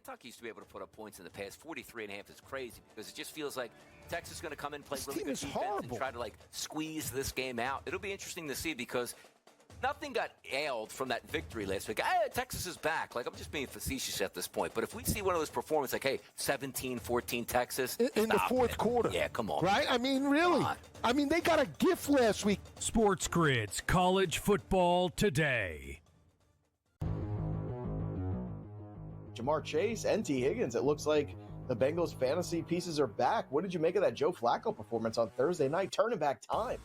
Kentucky used to be able to put up points in the past. 43.5 is crazy because it just feels like Texas is going to come in, play really good defense, and try to squeeze this game out. It'll be interesting to see because nothing got ailed from that victory last week. Texas is back. I'm just being facetious at this point. But if we see one of those performances 17-14 Texas. In the fourth quarter. Yeah, come on. Right? I mean, really. I mean, they got a gift last week. SportsGrid's College Football Today. Jamar Chase and T. Higgins, it looks like the Bengals fantasy pieces are back. What did you make of that Joe Flacco performance on Thursday night? Turning back time.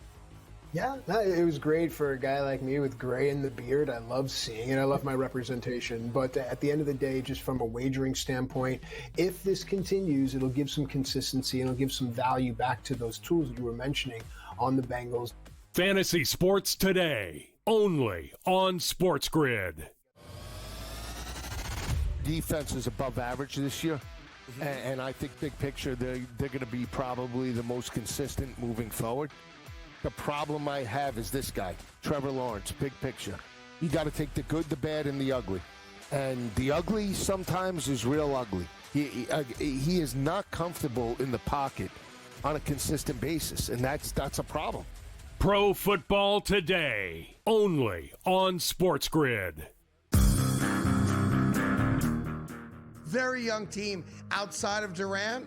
Yeah, it was great for a guy like me with gray in the beard. I love seeing it. I love my representation. But at the end of the day, just from a wagering standpoint, if this continues, it'll give some consistency and it'll give some value back to those tools that you were mentioning on the Bengals. Fantasy Sports Today, only on SportsGrid. Defense is above average this year. And I think big picture, they're going to be probably the most consistent moving forward. The problem I have is this guy, Trevor Lawrence, big picture. You got to take the good, the bad, and the ugly. And the ugly sometimes is real ugly. He is not comfortable in the pocket on a consistent basis, and that's a problem. Pro Football Today, only on SportsGrid. Very young team outside of Durant.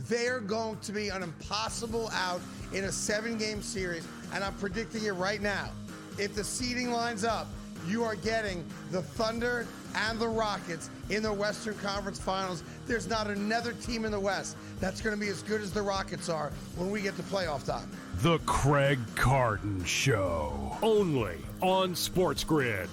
They're going to be an impossible out in a 7-game series, and I'm predicting it right now. If the seeding lines up, you are getting the Thunder and the Rockets in the Western Conference Finals. There's not another team in the West that's going to be as good as the Rockets are when we get to playoff time. The Craig Carton Show, only on SportsGrid.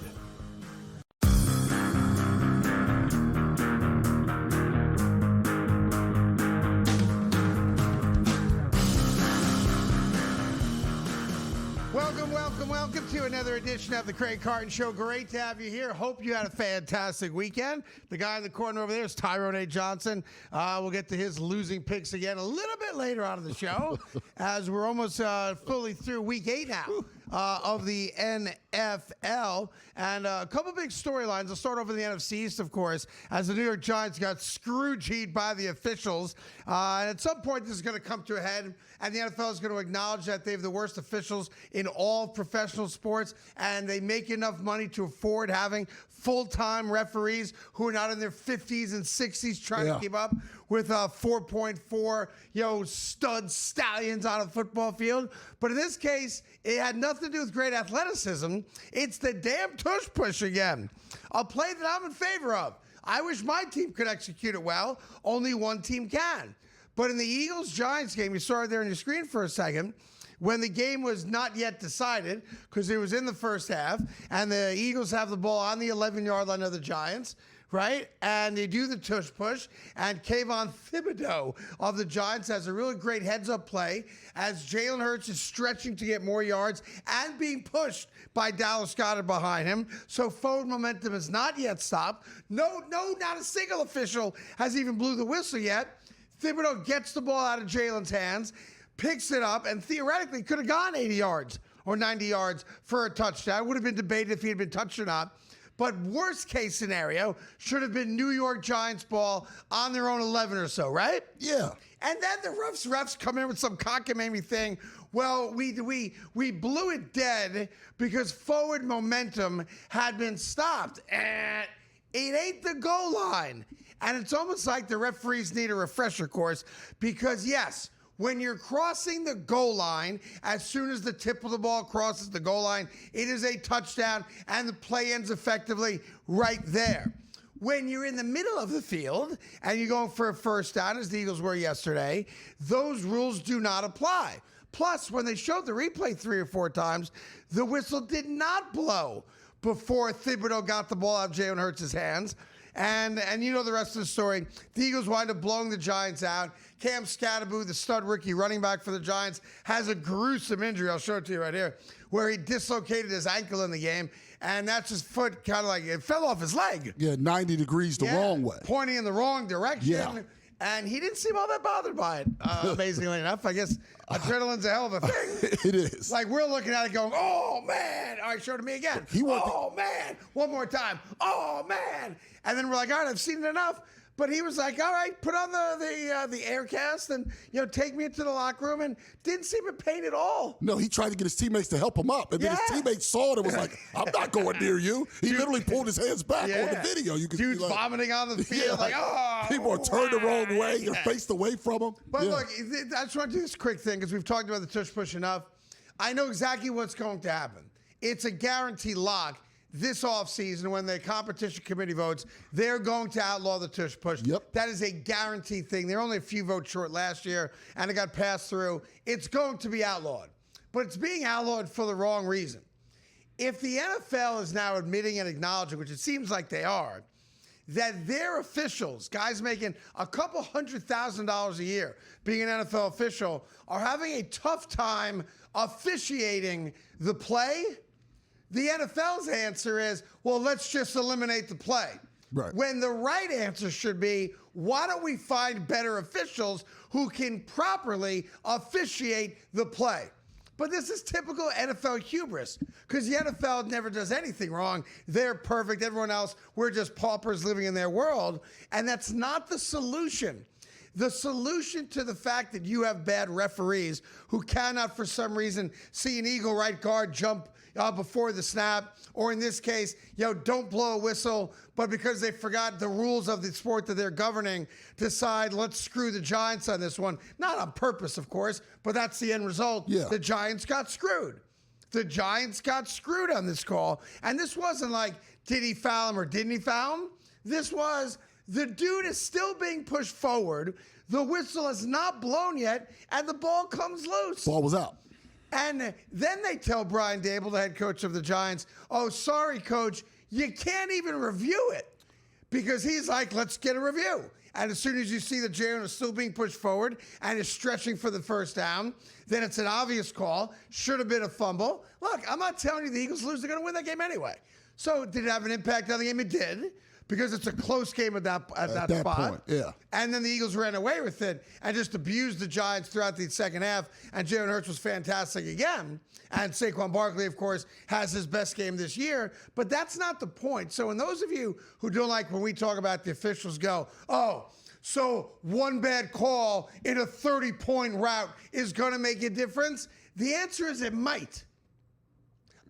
Welcome to another edition of the Craig Carton Show. Great to have you here. Hope you had a fantastic weekend. The guy in the corner over there is Tyrone A. Johnson. We'll get to his losing picks again a little bit later on in the show as we're almost fully through week 8 now of the NFL. And a couple big storylines. I'll start off in the NFC East, of course, as the New York Giants got Scrooge'd by the officials. And at some point, this is going to come to a head, and the NFL is going to acknowledge that they have the worst officials in all professional sports, and they make enough money to afford having full-time referees who are not in their 50s and 60s trying to keep up with 4.4 stud stallions on a football field. But in this case, it had nothing to do with great athleticism. It's the damn tush push again. A play that I'm in favor of. I wish my team could execute it well. Only one team can. But in the Eagles-Giants game, you saw it there on your screen for a second, when the game was not yet decided because it was in the first half, and the Eagles have the ball on the 11-yard line of the Giants, right? And they do the tush push, and Kayvon Thibodeau of the Giants has a really great heads-up play as Jalen Hurts is stretching to get more yards and being pushed by Dallas Goedert behind him. So forward momentum has not yet stopped. No, not a single official has even blew the whistle yet. Thibodeau gets the ball out of Jalen's hands, picks it up, and theoretically could have gone 80 yards or 90 yards for a touchdown. It would have been debated if he had been touched or not. But worst case scenario should have been New York Giants ball on their own 11 or so, right? Yeah. And then the refs come in with some cockamamie thing. Well, we blew it dead because forward momentum had been stopped. And it ain't the goal line. And it's almost like the referees need a refresher course because, yes, when you're crossing the goal line, as soon as the tip of the ball crosses the goal line, it is a touchdown, and the play ends effectively right there. When you're in the middle of the field and you're going for a first down, as the Eagles were yesterday, those rules do not apply. Plus, when they showed the replay 3 or 4 times, the whistle did not blow before Thibodeau got the ball out of Jalen Hurts' hands. And you know the rest of the story. The Eagles wind up blowing the Giants out. Cam Scatterbo, the stud rookie running back for the Giants, has a gruesome injury. I'll show it to you right here, where he dislocated his ankle in the game. And that's his foot kind of like, it fell off his leg. Yeah, 90 degrees the wrong way. Pointing in the wrong direction. Yeah. And he didn't seem all that bothered by it, amazingly enough. I guess adrenaline's a hell of a thing. It is. Like, we're looking at it going, oh, man. All right, show it to me again. Man. One more time. Oh, man. And then we're like, all right, I've seen it enough. But he was like, all right, put on the Aircast and, take me into the locker room, and didn't seem in pain at all. No, he tried to get his teammates to help him up. And then his teammates saw it and was like, I'm not going near you. He literally pulled his hands back on the video. You could Dude's vomiting on the field, people are turned the wrong way. They're faced away from him. But look, I just want to do this quick thing because we've talked about the tush push enough. I know exactly what's going to happen. It's a guaranteed lock. This offseason, when the competition committee votes, they're going to outlaw the tush push. Yep. That is a guaranteed thing. They're only a few votes short last year, and it got passed through. It's going to be outlawed. But it's being outlawed for the wrong reason. If the NFL is now admitting and acknowledging, which it seems like they are, that their officials, guys making a couple $100,000 a year being an NFL official, are having a tough time officiating the play, the NFL's answer is, well, let's just eliminate the play. Right. When the right answer should be, why don't we find better officials who can properly officiate the play? But this is typical NFL hubris because the NFL never does anything wrong. They're perfect. Everyone else, we're just paupers living in their world. And that's not the solution. The solution to the fact that you have bad referees who cannot, for some reason, see an eagle right guard jump before the snap, or in this case, don't blow a whistle, but because they forgot the rules of the sport that they're governing, decide, let's screw the Giants on this one. Not on purpose, of course, but that's the end result. Yeah. The Giants got screwed. The Giants got screwed on this call. And this wasn't like, did he foul him or didn't he foul him? This was, the dude is still being pushed forward. The whistle has not blown yet, and the ball comes loose. Ball was out. And then they tell Brian Dable, the head coach of the Giants, oh, sorry, coach, you can't even review it. Because he's like, let's get a review. And as soon as you see that Jalen is still being pushed forward and is stretching for the first down, then it's an obvious call. Should have been a fumble. Look, I'm not telling you the Eagles lose. They're going to win that game anyway. So did it have an impact on the game? It did. Because it's a close game at that spot. Point, yeah. And then the Eagles ran away with it and just abused the Giants throughout the second half. And Jalen Hurts was fantastic again. And Saquon Barkley, of course, has his best game this year. But that's not the point. So when those of you who don't like when we talk about the officials go, oh, so one bad call in a 30-point route is going to make a difference? The answer is it might.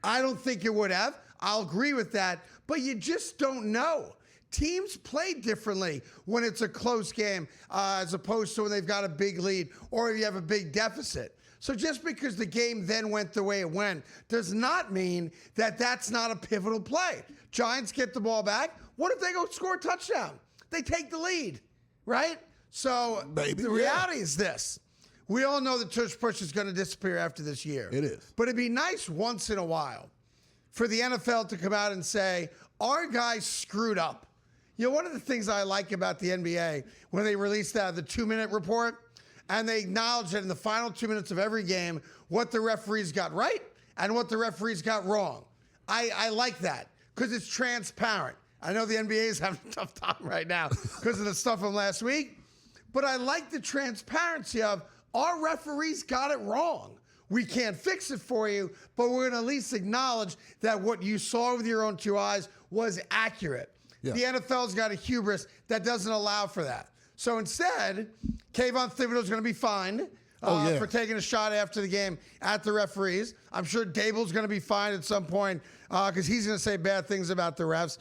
I don't think it would have. I'll agree with that. But you just don't know. Teams play differently when it's a close game as opposed to when they've got a big lead or if you have a big deficit. So just because the game then went the way it went does not mean that that's not a pivotal play. Giants get the ball back. What if they go score a touchdown? They take the lead, right? So the reality is this. We all know the tush push is going to disappear after this year. It is. But it'd be nice once in a while for the NFL to come out and say, our guys screwed up. One of the things I like about the NBA, when they released the 2-minute report, and they acknowledge that in the final 2 minutes of every game, what the referees got right and what the referees got wrong. I like that because it's transparent. I know the NBA is having a tough time right now because of the stuff from last week, but I like the transparency of our referees got it wrong. We can't fix it for you, but we're going to at least acknowledge that what you saw with your own two eyes was accurate. Yeah. The NFL's got a hubris that doesn't allow for that. So instead, Kayvon Thibodeau's going to be fined for taking a shot after the game at the referees. I'm sure Dable's going to be fined at some point because he's going to say bad things about the refs.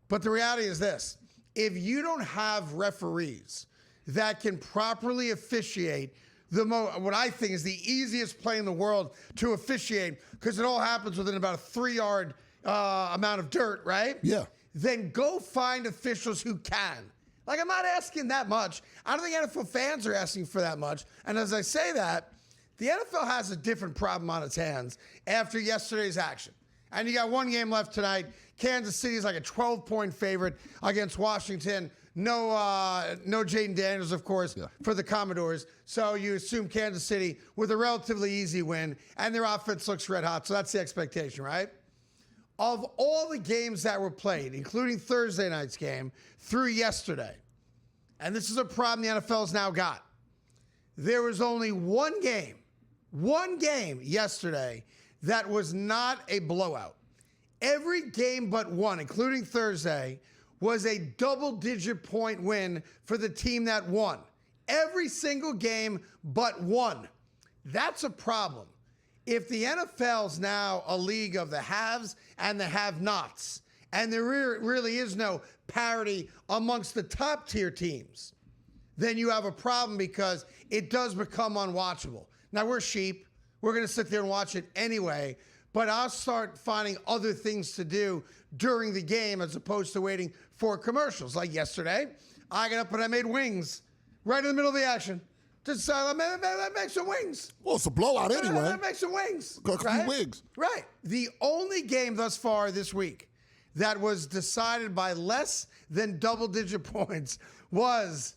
But the reality is this. If you don't have referees that can properly officiate what I think is the easiest play in the world to officiate, because it all happens within about a 3-yard amount of dirt, right? Yeah. Then go find officials who can. Like, I'm not asking that much. I don't think NFL fans are asking for that much. And as I say that, the NFL has a different problem on its hands after yesterday's action. And you got one game left tonight. Kansas City is like a 12-point favorite against Washington. No Jaden Daniels, of course, for the Commodores. So you assume Kansas City with a relatively easy win, and their offense looks red hot. So that's the expectation, right? Of all the games that were played, including Thursday night's game, through yesterday, and this is a problem the NFL's now got, there was only one game yesterday that was not a blowout. Every game but one, including Thursday, was a double-digit point win for the team that won. Every single game but one. That's a problem. If the NFL's now a league of the haves and the have-nots, and there really is no parity amongst the top-tier teams, then you have a problem because it does become unwatchable. Now, we're sheep. We're going to sit there and watch it anyway, but I'll start finding other things to do during the game as opposed to waiting for commercials. Like yesterday, I got up and I made wings right in the middle of the action. Just make some wings. Well, it's a blowout anyway. Make some wings. Cook a few wings. Right. The only game thus far this week that was decided by less than double-digit points was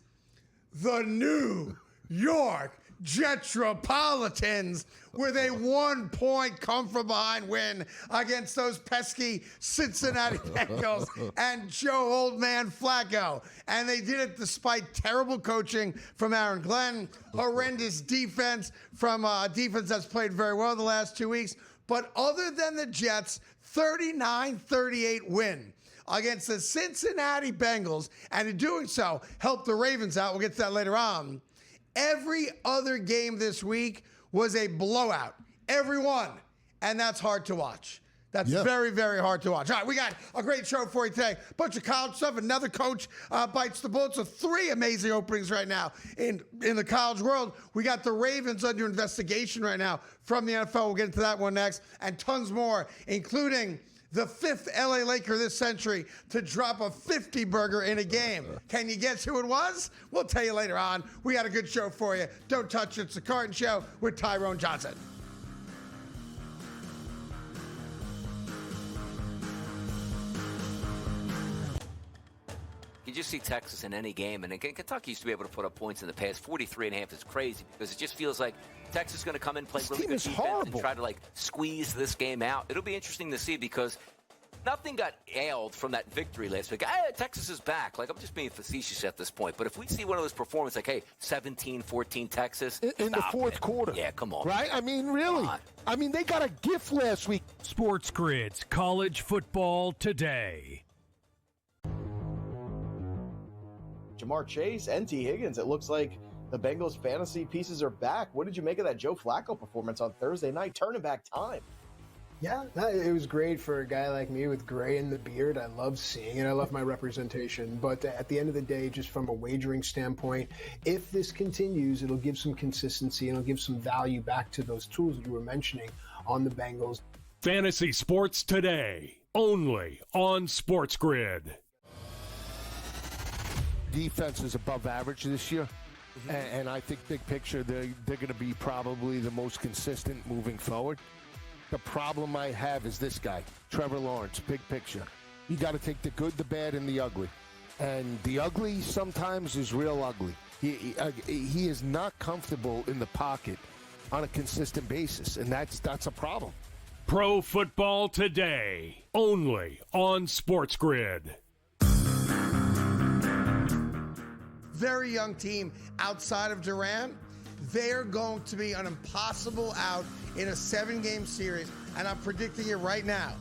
the New York Jetropolitans with a 1-point come-from-behind win against those pesky Cincinnati Bengals and Joe Old Man Flacco. And they did it despite terrible coaching from Aaron Glenn, horrendous defense from a defense that's played very well the last 2 weeks. But other than the Jets' 39-38 win against the Cincinnati Bengals, and in doing so, helped the Ravens out. We'll get to that later on. Every other game this week was a blowout. Every one. And that's hard to watch. That's very, very hard to watch. All right, we got a great show for you today. Bunch of college stuff. Another coach bites the bullet. So 3 amazing openings right now in the college world. We got the Ravens under investigation right now from the NFL. We'll get into that one next. And tons more, including the 5th LA Laker this century to drop a 50-burger in a game. Can you guess who it was? We'll tell you later on. We got a good show for you. Don't touch it. It's the Carton Show with Tyrone Johnson. You just see Texas in any game, and again, Kentucky used to be able to put up points in the past. 43.5 is crazy because it just feels like Texas is going to come in, play really good defense, and try to squeeze this game out. It'll be interesting to see because nothing got ailed from that victory last week. Texas is back. I'm just being facetious at this point, but if we see one of those performances, 17-14 Texas in the fourth quarter, yeah, come on, right? I mean, really? I mean, they got a gift last week. SportsGrid's College Football Today. Jamar Chase and T. Higgins. It looks like the Bengals fantasy pieces are back. What did you make of that Joe Flacco performance on Thursday night? Turning back time. Yeah, it was great for a guy like me with gray in the beard. I love seeing it. I love my representation. But at the end of the day, just from a wagering standpoint, if this continues, it'll give some consistency and it'll give some value back to those tools that you were mentioning on the Bengals. Fantasy Sports Today, only on SportsGrid. Defense is above average this year, and I think big picture they're going to be probably the most consistent moving forward. The problem I have is this guy, Trevor Lawrence, big picture. You got to take the good, the bad, and the ugly. And the ugly sometimes is real ugly. He is not comfortable in the pocket on a consistent basis, and that's a problem. Pro Football Today, only on SportsGrid. Very young team outside of Durant. They're going to be an impossible out in a 7-game series, and I'm predicting it right now.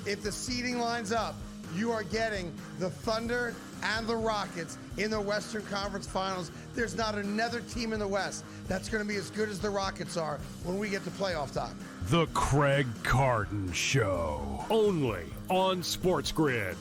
If the seeding lines up, you are getting the Thunder and the Rockets in the Western Conference Finals. There's not another team in the West that's going to be as good as the Rockets are when we get to playoff time. The Craig Carton Show, only on SportsGrid.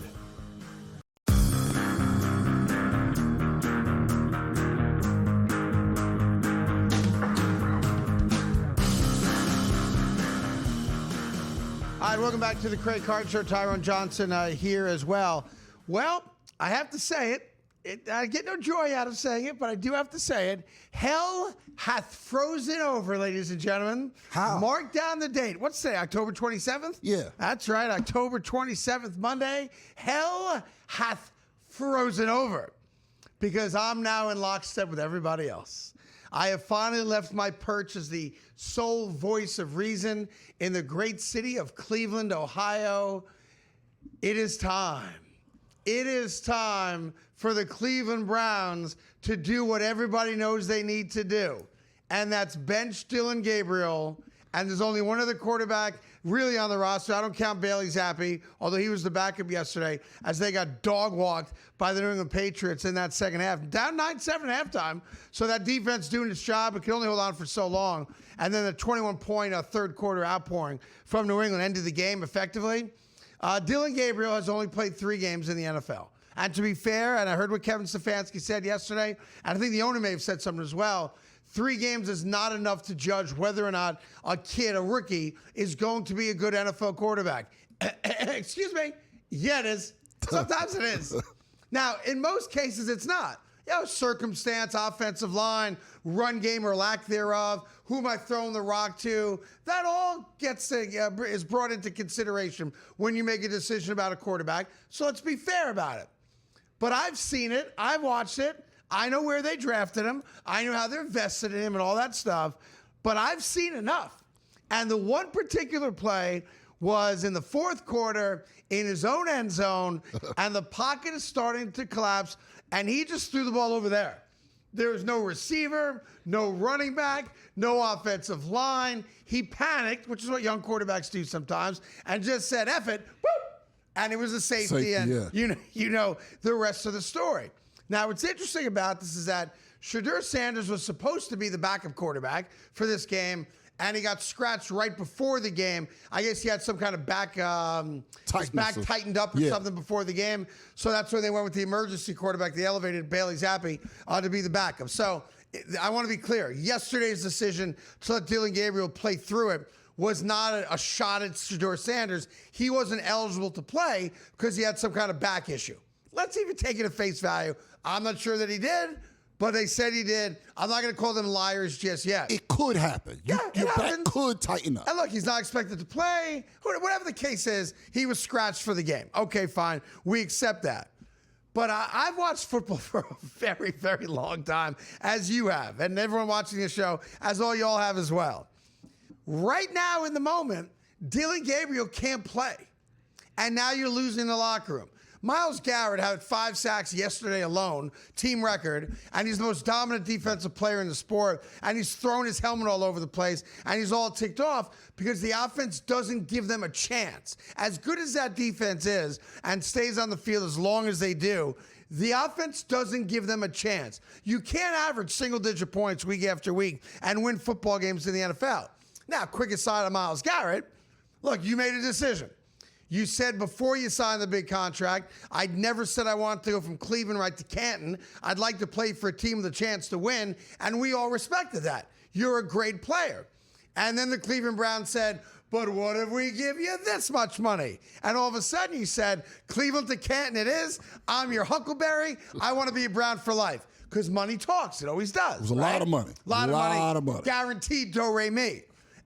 All right, welcome back to the Craig Carton Show. Tyrone Johnson here as well. Well, I have to say it. I get no joy out of saying it, but I do have to say it. Hell hath frozen over, ladies and gentlemen. How? Mark down the date. What's today, October 27th? Yeah. That's right, October 27th, Monday. Hell hath frozen over because I'm now in lockstep with everybody else. I have finally left my perch as the sole voice of reason in the great city of Cleveland, Ohio. It is time. It is time for the Cleveland Browns to do what everybody knows they need to do, and that's bench Dillon Gabriel and there's only one other quarterback really on the roster. I don't count Bailey Zappi, although he was the backup yesterday, as they got dog-walked by the New England Patriots in that second half. Down 9-7 at halftime, so that defense doing its job, but could only hold on for so long. And then the 21-point third quarter outpouring from New England ended the game effectively. Dylan Gabriel has only played 3 games in the NFL. And to be fair, and I heard what Kevin Stefanski said yesterday, and I think the owner may have said something as well, 3 games is not enough to judge whether or not a rookie, is going to be a good NFL quarterback. Excuse me. Yeah, it is. Sometimes it is. Now, in most cases, it's not. Circumstance, offensive line, run game or lack thereof, who am I throwing the rock to? That all is brought into consideration when you make a decision about a quarterback. So let's be fair about it. But I've seen it. I've watched it. I know where they drafted him. I know how they're invested in him and all that stuff. But I've seen enough. And the one particular play was in the fourth quarter in his own end zone, and the pocket is starting to collapse, and he just threw the ball over there. There was no receiver, no running back, no offensive line. He panicked, which is what young quarterbacks do sometimes, and just said, F it, whoop, and it was a safety, and yeah. you know the rest of the story. Now, what's interesting about this is that Shedeur Sanders was supposed to be the backup quarterback for this game, and he got scratched right before the game. I guess he had some kind of back tightened up or something before the game. So that's where they went with the emergency quarterback, the elevated Bailey Zappi, to be the backup. So I want to be clear. Yesterday's decision to let Dylan Gabriel play through it was not a shot at Shedeur Sanders. He wasn't eligible to play because he had some kind of back issue. Let's even take it at face value. I'm not sure that he did, but they said he did. I'm not going to call them liars just yet. It could happen. Your back could tighten up. And look, he's not expected to play. Whatever the case is, he was scratched for the game. Okay, fine. We accept that. But I've watched football for a very, very long time, as you have, and everyone watching this show, as all y'all have as well. Right now, in the moment, Dylan Gabriel can't play. And now you're losing the locker room. Myles Garrett had 5 sacks yesterday alone, team record, and he's the most dominant defensive player in the sport, and he's thrown his helmet all over the place, and he's all ticked off because the offense doesn't give them a chance. As good as that defense is and stays on the field as long as they do, the offense doesn't give them a chance. You can't average single-digit points week after week and win football games in the NFL. Now, quick aside on Myles Garrett, look, you made a decision. You said before you signed the big contract, I'd never said I wanted to go from Cleveland right to Canton. I'd like to play for a team with a chance to win, and we all respected that. You're a great player. And then the Cleveland Browns said, but what if we give you this much money? And all of a sudden you said, Cleveland to Canton it is. I'm your Huckleberry. I want to be a Brown for life. Because money talks. It always does. It was a lot of money. A lot of money. Guaranteed do-re-mi.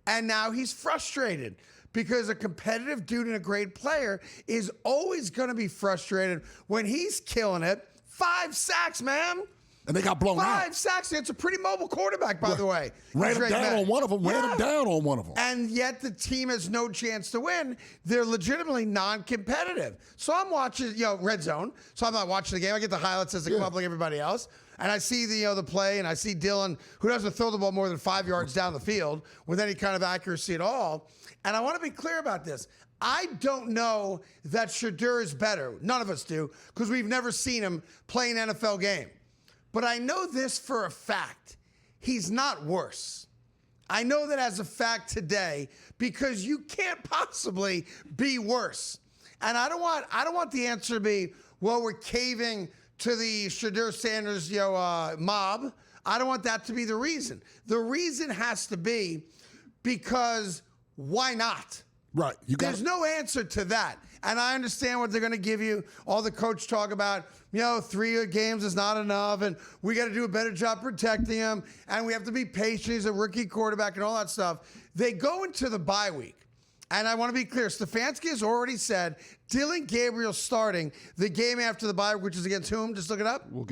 And now he's frustrated. Because a competitive dude and a great player is always going to be frustrated when he's killing it. 5 sacks, man. And they got blown out. 5 sacks. It's a pretty mobile quarterback, by the way. Ran him down on one of them. Ran him down on one of them. And yet the team has no chance to win. They're legitimately non-competitive. So I'm watching, Red Zone. So I'm not watching the game. I get the highlights as they come up like everybody else. And I see the play, and I see Dylan, who doesn't throw the ball more than 5 yards down the field with any kind of accuracy at all. And I want to be clear about this. I don't know that Shedeur is better. None of us do, because we've never seen him play an NFL game. But I know this for a fact. He's not worse. I know that as a fact today, because you can't possibly be worse. And I don't want the answer to be, well, we're caving to the Shedeur Sanders mob. I don't want that to be the reason. The reason has to be because why not? Right. There's no answer to that. And I understand what they're going to give you. All the coach talk about, 3 games is not enough, and we got to do a better job protecting him, and we have to be patient. He's a rookie quarterback and all that stuff. They go into the bye week. And I want to be clear, Stefanski has already said Dylan Gabriel starting the game after the bye, which is against whom? Just look it up. All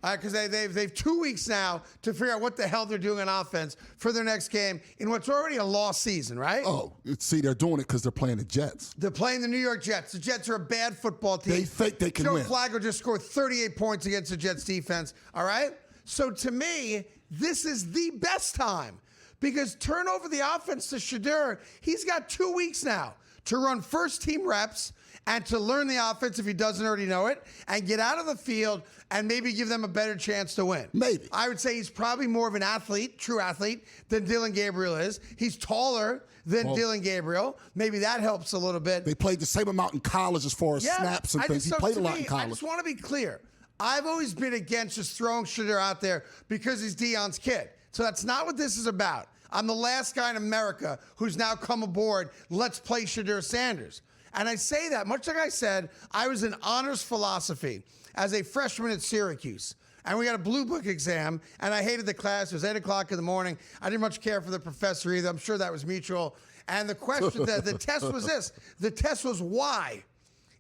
right, because they've 2 weeks now to figure out what the hell they're doing on offense for their next game in what's already a lost season, right? Oh, see, they're doing it because they're playing the Jets. They're playing the New York Jets. The Jets are a bad football team. They think they can win. Joe Flacco just scored 38 points against the Jets defense, all right? So to me, this is the best time Because turn over the offense to Shedeur. He's got 2 weeks now to run first-team reps and to learn the offense if he doesn't already know it, and get out of the field and maybe give them a better chance to win. Maybe. I would say he's probably more of an athlete, true athlete, than Dylan Gabriel is. He's taller than Dylan Gabriel. Maybe that helps a little bit. They played the same amount in college as far as snaps and things. He played a lot in college. I just want to be clear. I've always been against just throwing Shedeur out there because he's Deion's kid. So that's not what this is about. I'm the last guy in America who's now come aboard. Let's play Shedeur Sanders. And I say that, much like I said, I was in honors philosophy as a freshman at Syracuse. And we got a blue book exam, and I hated the class. It was 8 o'clock in the morning. I didn't much care for the professor either. I'm sure that was mutual. And the question, the test was this. The test was why.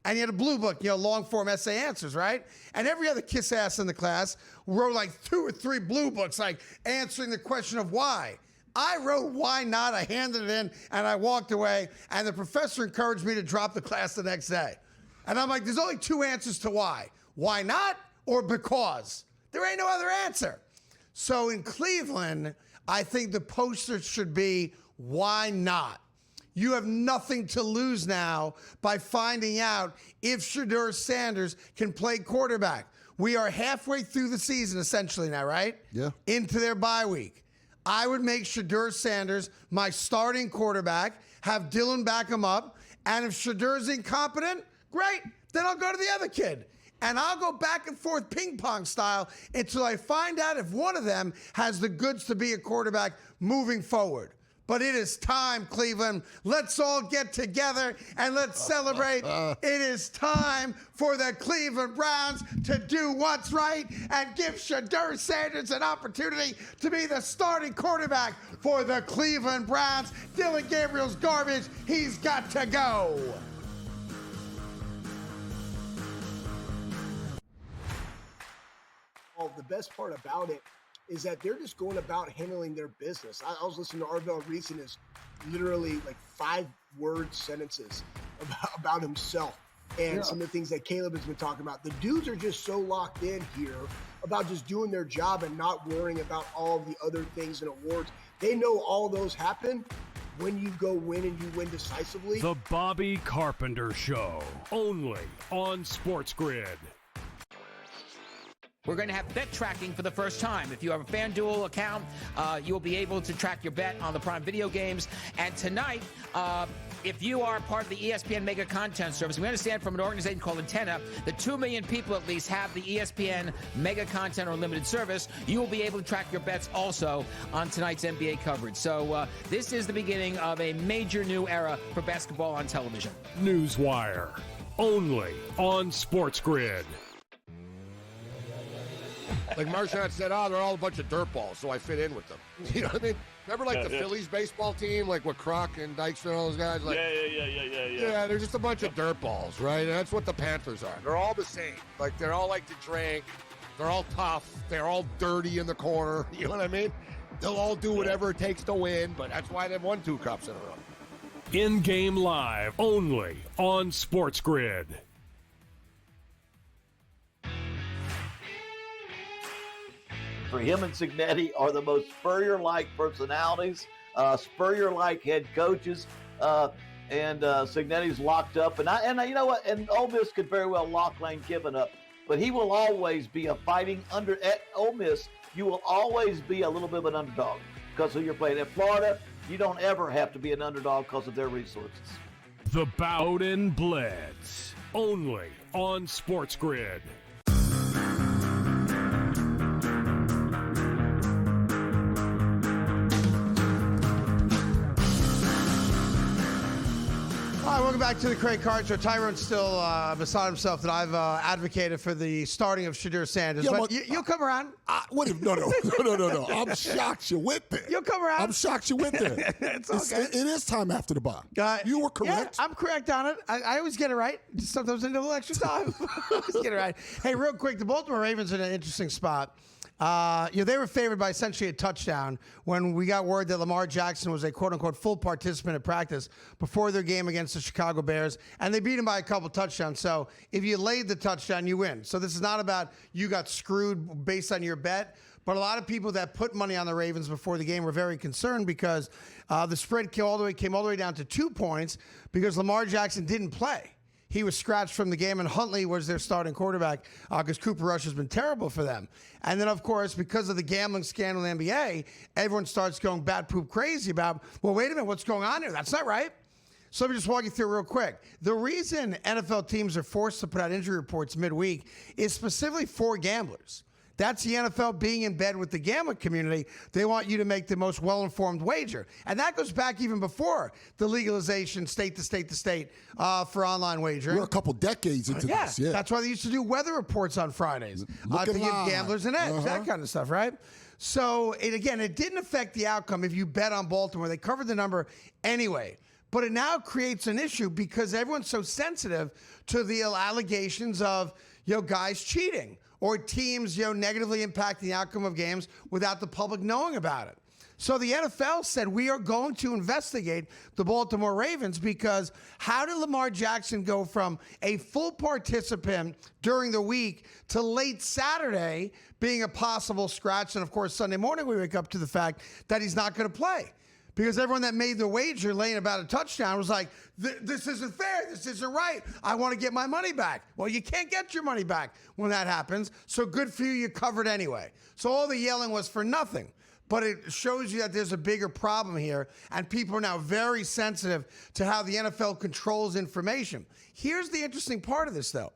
And you had a blue book, long-form essay answers, right? And every other kiss ass in the class wrote like 2 or 3 blue books, like answering the question of why. I wrote why not. I handed it in, and I walked away. And the professor encouraged me to drop the class the next day. And I'm like, there's only 2 answers to why. Why not or because? There ain't no other answer. So in Cleveland, I think the poster should be why not? You have nothing to lose now by finding out if Shedeur Sanders can play quarterback. We are halfway through the season essentially now, right? Yeah. Into their bye week. I would make Shedeur Sanders my starting quarterback, have Dylan back him up, and if Shadeur's incompetent, great, then I'll go to the other kid. And I'll go back and forth ping pong style until I find out if one of them has the goods to be a quarterback moving forward. But it is time, Cleveland. Let's all get together and let's celebrate. It is time for the Cleveland Browns to do what's right and give Shedeur Sanders an opportunity to be the starting quarterback for the Cleveland Browns. Dylan Gabriel's garbage. He's got to go. Well, the best part about it is that they're just going about handling their business. I was listening to Arvell Reese and his literally like 5-word sentences about himself and some of the things that Caleb has been talking about. The dudes are just so locked in here about just doing their job and not worrying about all the other things and awards. They know all those happen when you go win and you win decisively. The Bobby Carpenter Show, only on SportsGrid. We're going to have bet tracking for the first time. If you have a FanDuel account, you'll be able to track your bet on the Prime Video games. And tonight, if you are part of the ESPN Mega Content Service, we understand from an organization called Antenna that 2 million people at least have the ESPN Mega Content or Unlimited service. You will be able to track your bets also on tonight's NBA coverage. So this is the beginning of a major new era for basketball on television. Newswire, only on SportsGrid. Like Marchand said, they're all a bunch of dirtballs, so I fit in with them. You know what I mean? Remember, like, the Phillies baseball team, like with Kruk and Dykstra and all those guys? Like, yeah, they're just a bunch of dirtballs, right? And that's what the Panthers are. They're all the same. Like, they're all like to drink. They're all tough. They're all dirty in the corner. You know what I mean? They'll all do whatever it takes to win, but that's why they've won 2 cups in a row. In-game live, only on SportsGrid. For him and Cignetti are the most Spurrier-like personalities, Spurrier-like head coaches, and Cignetti's locked up. And you know what? And Ole Miss could very well lock Lane Kiffin up, but he will always be a fighting under. At Ole Miss, you will always be a little bit of an underdog because of who you're playing. At Florida, you don't ever have to be an underdog because of their resources. The Bowden Blitz, only on SportsGrid. Hi, welcome back to the Craig Carton Show. Tyrone's still beside himself that I've advocated for the starting of Shedeur Sanders. Yeah, but you'll come around. No. I'm shocked you went there. You'll come around. I'm shocked you went there. It's okay. It is time after the bye. You were correct. Yeah, I'm correct on it. I always get it right. Sometimes I need a little extra time. I always get it right. Hey, real quick, the Baltimore Ravens are in an interesting spot. They were favored by essentially a touchdown when we got word that Lamar Jackson was a quote-unquote full participant at practice before their game against the Chicago Bears, and they beat him by a couple touchdowns. So if you laid the touchdown, you win. So this is not about you got screwed based on your bet, But a lot of people that put money on the Ravens before the game were very concerned because the spread came all the way down to 2 points because Lamar Jackson didn't play. He was scratched from the game, and Huntley was their starting quarterback because Cooper Rush has been terrible for them. And then, of course, because of the gambling scandal in the NBA, everyone starts going bat poop crazy about, well, wait a minute, what's going on here? That's not right. So let me just walk you through real quick. The reason NFL teams are forced to put out injury reports midweek is specifically for gamblers. That's the NFL being in bed with the gambling community. They want you to make the most well-informed wager. And that goes back even before the legalization state to state to state for online wagering. We're a couple decades into this. Yeah, that's why they used to do weather reports on Fridays to give gamblers an edge, that kind of stuff, right? So, it didn't affect the outcome if you bet on Baltimore. They covered the number anyway. But it now creates an issue because everyone's so sensitive to the allegations of, guys cheating or teams, negatively impacting the outcome of games without the public knowing about it. So the NFL said, we are going to investigate the Baltimore Ravens because how did Lamar Jackson go from a full participant during the week to late Saturday being a possible scratch? And, of course, Sunday morning we wake up to the fact that he's not going to play. Because everyone that made the wager laying about a touchdown was like, this isn't fair. This isn't right. I want to get my money back. Well, you can't get your money back when that happens. So good for you. You covered anyway. So all the yelling was for nothing. But it shows you that there's a bigger problem here. And people are now very sensitive to how the NFL controls information. Here's the interesting part of this, though.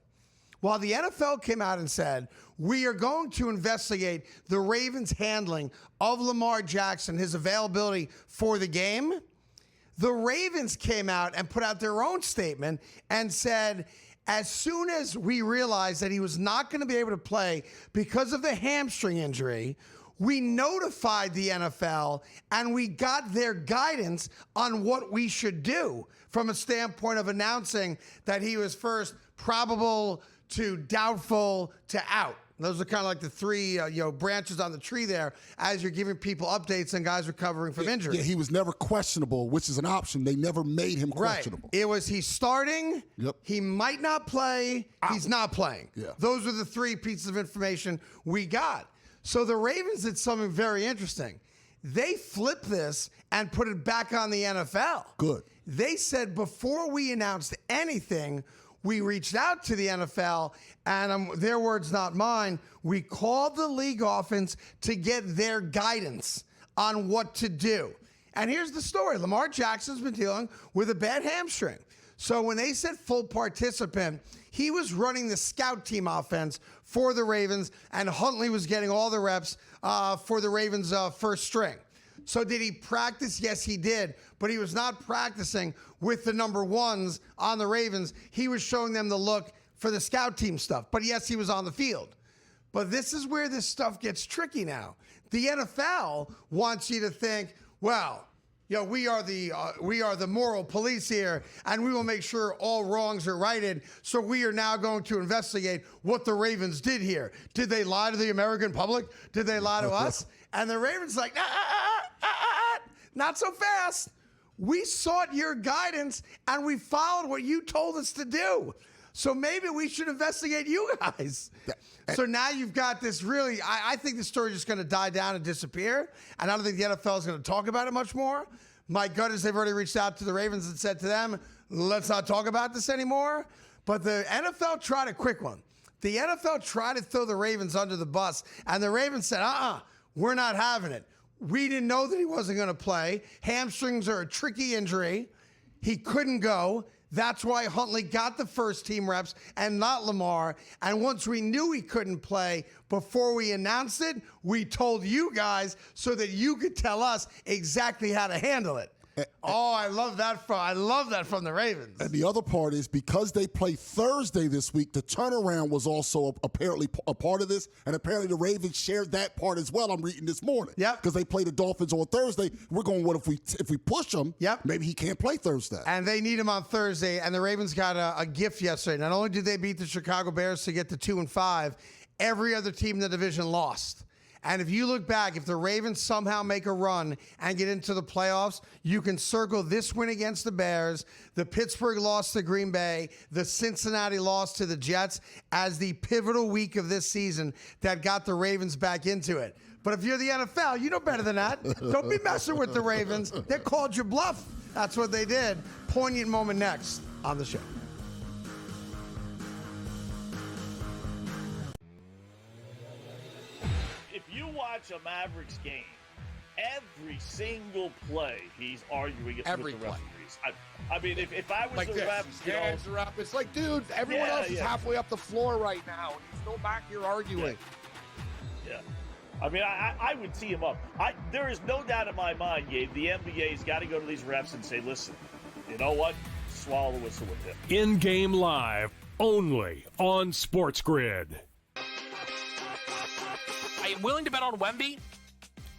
While the NFL came out and said, we are going to investigate the Ravens' handling of Lamar Jackson, his availability for the game, the Ravens came out and put out their own statement and said, as soon as we realized that he was not going to be able to play because of the hamstring injury, we notified the NFL and we got their guidance on what we should do from a standpoint of announcing that he was first probable to doubtful to out. Those are kind of like the three branches on the tree there as you're giving people updates and guys recovering from injury. Yeah, he was never questionable, which is an option. They never made him questionable. Right. It was he's starting, he might not play, he's not playing. Yeah. Those are the three pieces of information we got. So the Ravens did something very interesting. They flipped this and put it back on the NFL. Good. They said before we announced anything, we reached out to the NFL, and their words, not mine, we called the league office to get their guidance on what to do. And here's the story. Lamar Jackson's been dealing with a bad hamstring. So when they said full participant, he was running the scout team offense for the Ravens, and Huntley was getting all the reps for the Ravens' first string. So did he practice? Yes, he did. But he was not practicing with the number ones on the Ravens. He was showing them the look for the scout team stuff. But yes, he was on the field. But this is where this stuff gets tricky now. The NFL wants you to think, well, we are the moral police here, and we will make sure all wrongs are righted. So we are now going to investigate what the Ravens did here. Did they lie to the American public? Did they lie to us? And the Ravens like, not so fast. We sought your guidance, and we followed what you told us to do. So maybe we should investigate you guys. So now you've got this really, I think the story is just going to die down and disappear. And I don't think the NFL is going to talk about it much more. My gut is they've already reached out to the Ravens and said to them, let's not talk about this anymore. But the NFL tried a quick one. The NFL tried to throw the Ravens under the bus, and the Ravens said, we're not having it. We didn't know that he wasn't going to play. Hamstrings are a tricky injury. He couldn't go. That's why Huntley got the first team reps and not Lamar. And once we knew he couldn't play, before we announced it, we told you guys so that you could tell us exactly how to handle it. I love that from the Ravens. And the other part is because they play Thursday this week, the turnaround was also apparently a part of this, and apparently the Ravens shared that part as well. I'm reading this morning. Yep. Because they play the Dolphins on Thursday. We're going, what if we push him? Yep. Maybe he can't play Thursday. And they need him on Thursday. And the Ravens got a gift yesterday. Not only did they beat the Chicago Bears to get to 2-5, every other team in the division lost. And if you look back, if the Ravens somehow make a run and get into the playoffs, you can circle this win against the Bears, the Pittsburgh loss to Green Bay, the Cincinnati loss to the Jets as the pivotal week of this season that got the Ravens back into it. But if you're the NFL, you know better than that. Don't be messing with the Ravens. They called you bluff. That's what they did. Poignant moment next on the show. If you watch a Mavericks game, every single play he's arguing with the referees. I mean, if I was like a this, ref, his hands are up. It's like, dude, everyone else is halfway up the floor right now. And he's still back here arguing. Yeah. I mean, I would tee him up. There is no doubt in my mind, Gabe, the NBA's got to go to these refs and say, listen, you know what? Swallow the whistle with him. In-game live, only on SportsGrid. I am willing to bet on Wemby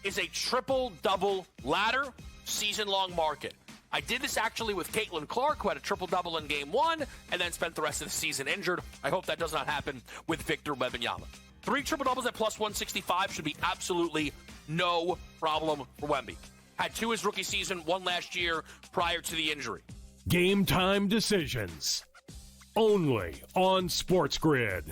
is a triple-double ladder season-long market. I did this actually with Caitlin Clark, who had a triple-double in Game 1 and then spent the rest of the season injured. I hope that does not happen with Victor Wembanyama. 3 triple-doubles at plus 165 should be absolutely no problem for Wemby. Had 2 his rookie season, 1 last year prior to the injury. Game time decisions. Only on SportsGrid.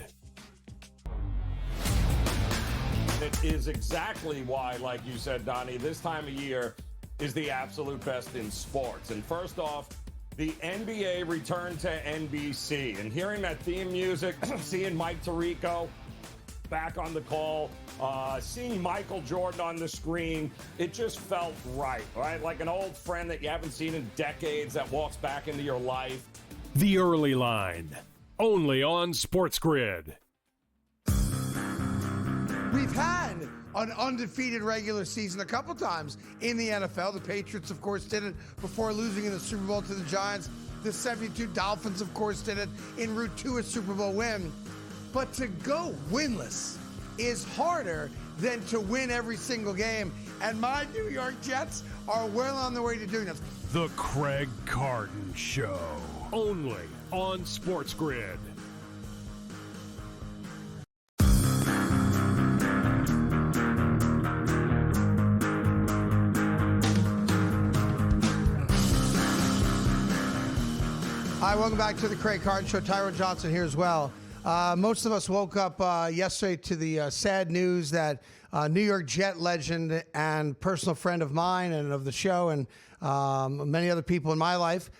It is exactly why, like you said, Donnie, this time of year is the absolute best in sports. And first off, the NBA returned to NBC. And hearing that theme music, seeing Mike Tirico back on the call, seeing Michael Jordan on the screen, it just felt right? Like an old friend that you haven't seen in decades that walks back into your life. The Early Line, only on SportsGrid. We've had an undefeated regular season a couple times in the NFL. The Patriots, of course, did it before losing in the Super Bowl to the Giants. The 72 Dolphins, of course, did it en route to a Super Bowl win. But to go winless is harder than to win every single game. And my New York Jets are well on their way to doing this. The Craig Carton Show, only on SportsGrid. Hi, welcome back to the Craig Carton Show. Tyrone Johnson here as well. Most of us woke up yesterday to the sad news that New York Jet legend and personal friend of mine and of the show and many other people in my life,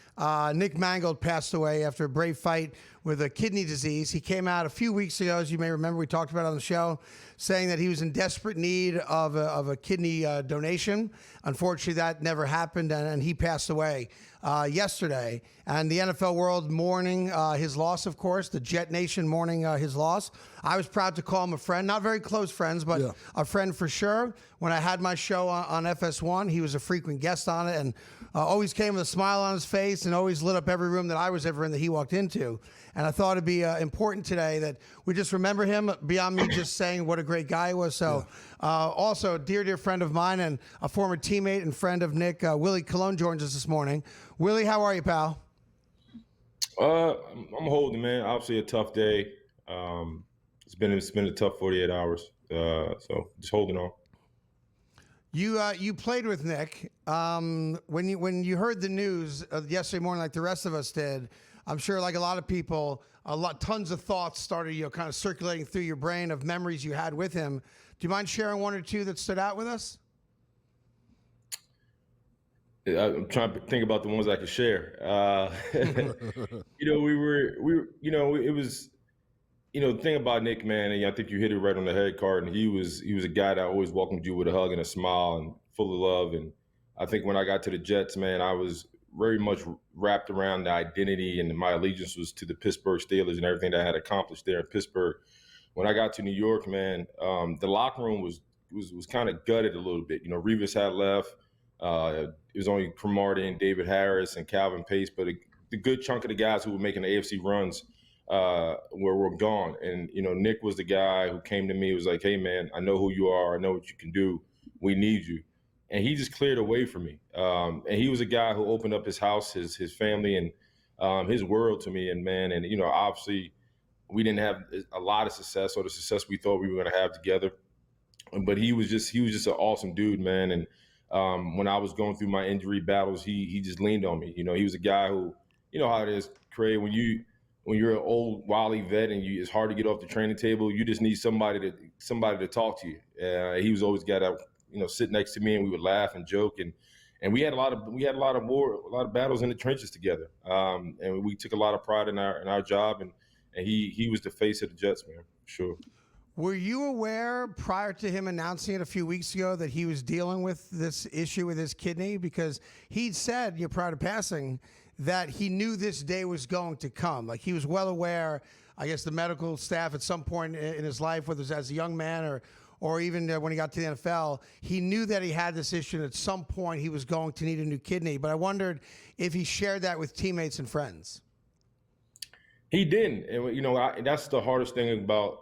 Nick Mangold, passed away after a brave fight with a kidney disease. He came out a few weeks ago, as you may remember, we talked about it on the show, saying that he was in desperate need of a kidney donation. Unfortunately, that never happened, and he passed away yesterday. And the NFL world mourning his loss, of course, the Jet Nation mourning his loss. I was proud to call him a friend, not very close friends, but a friend for sure. When I had my show on FS1, he was a frequent guest on it and always came with a smile on his face and always lit up every room that I was ever in that he walked into. And I thought it'd be important today that we just remember him beyond me just saying what a great guy he was. So also a dear, dear friend of mine and a former teammate and friend of Nick, Willie Colon, joins us this morning. Willie, how are you, pal? I'm holding, man. Obviously a tough day. It's been a tough 48 hours. So just holding on. You played with Nick. When you heard the news yesterday morning, like the rest of us did, I'm sure, like a lot of people, tons of thoughts started, kind of circulating through your brain of memories you had with him. Do you mind sharing one or two that stood out with us? I'm trying to think about the ones I could share. It was, the thing about Nick, man, and I think you hit it right on the head, Carton. He was a guy that always welcomed you with a hug and a smile and full of love. And I think when I got to the Jets, man, I was very much wrapped around the identity, and my allegiance was to the Pittsburgh Steelers and everything that I had accomplished there in Pittsburgh. When I got to New York, man, the locker room was kind of gutted a little bit. Revis had left. It was only Cromartie and David Harris and Calvin Pace, but the good chunk of the guys who were making the AFC runs were gone. And, Nick was the guy who came to me, was like, hey, man, I know who you are. I know what you can do. We need you. And he just cleared a way for me. And he was a guy who opened up his house, his family, and his world to me. And, man, obviously we didn't have a lot of success or the success we thought we were going to have together. but he was just an awesome dude, man. And when I was going through my injury battles, he just leaned on me. You know, he was a guy who, you know how it is, Craig, when you're an old wily vet and it's hard to get off the training table, you just need somebody to talk to you. He was always a guy that, you know, sit next to me, and we would laugh and joke, and we had a lot of battles in the trenches together. And we took a lot of pride in our job, and he was the face of the Jets, man, for sure. Were you aware prior to him announcing it a few weeks ago that he was dealing with this issue with his kidney? Because he'd said, prior to passing, that he knew this day was going to come. Like, he was well aware, I guess, the medical staff at some point in his life, whether it was as a young man or even when he got to the NFL, he knew that he had this issue, and at some point he was going to need a new kidney. But I wondered if he shared that with teammates and friends. He didn't. And, that's the hardest thing about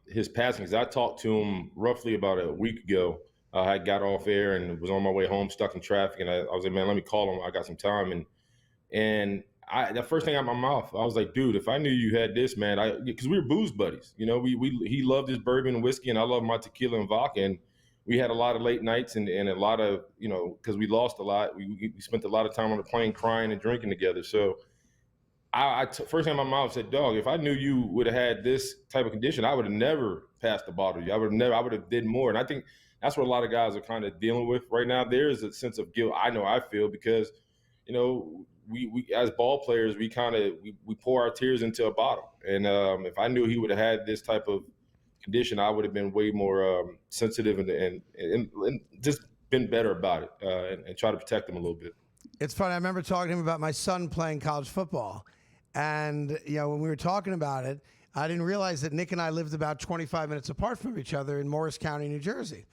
his passing, is I talked to him roughly about a week ago. I got off air and was on my way home, stuck in traffic, and I was like, man, let me call him. I got some time. And the first thing out of my mouth, I was like, dude, if I knew you had this, man, because we were booze buddies. You know, he loved his bourbon and whiskey, and I loved my tequila and vodka. And we had a lot of late nights and a lot of, because we lost a lot. We spent a lot of time on the plane crying and drinking together. So first thing in my mouth said, dog, if I knew you would have had this type of condition, I would have never passed the bottle to you. I would have did more. And I think that's what a lot of guys are kind of dealing with right now. There is a sense of guilt. I feel because, we as ball players, we pour our tears into a bottle. And if I knew he would have had this type of condition, I would have been way more sensitive and just been better about it and try to protect him a little bit. It's funny. I remember talking to him about my son playing college football. And, when we were talking about it, I didn't realize that Nick and I lived about 25 minutes apart from each other in Morris County, New Jersey.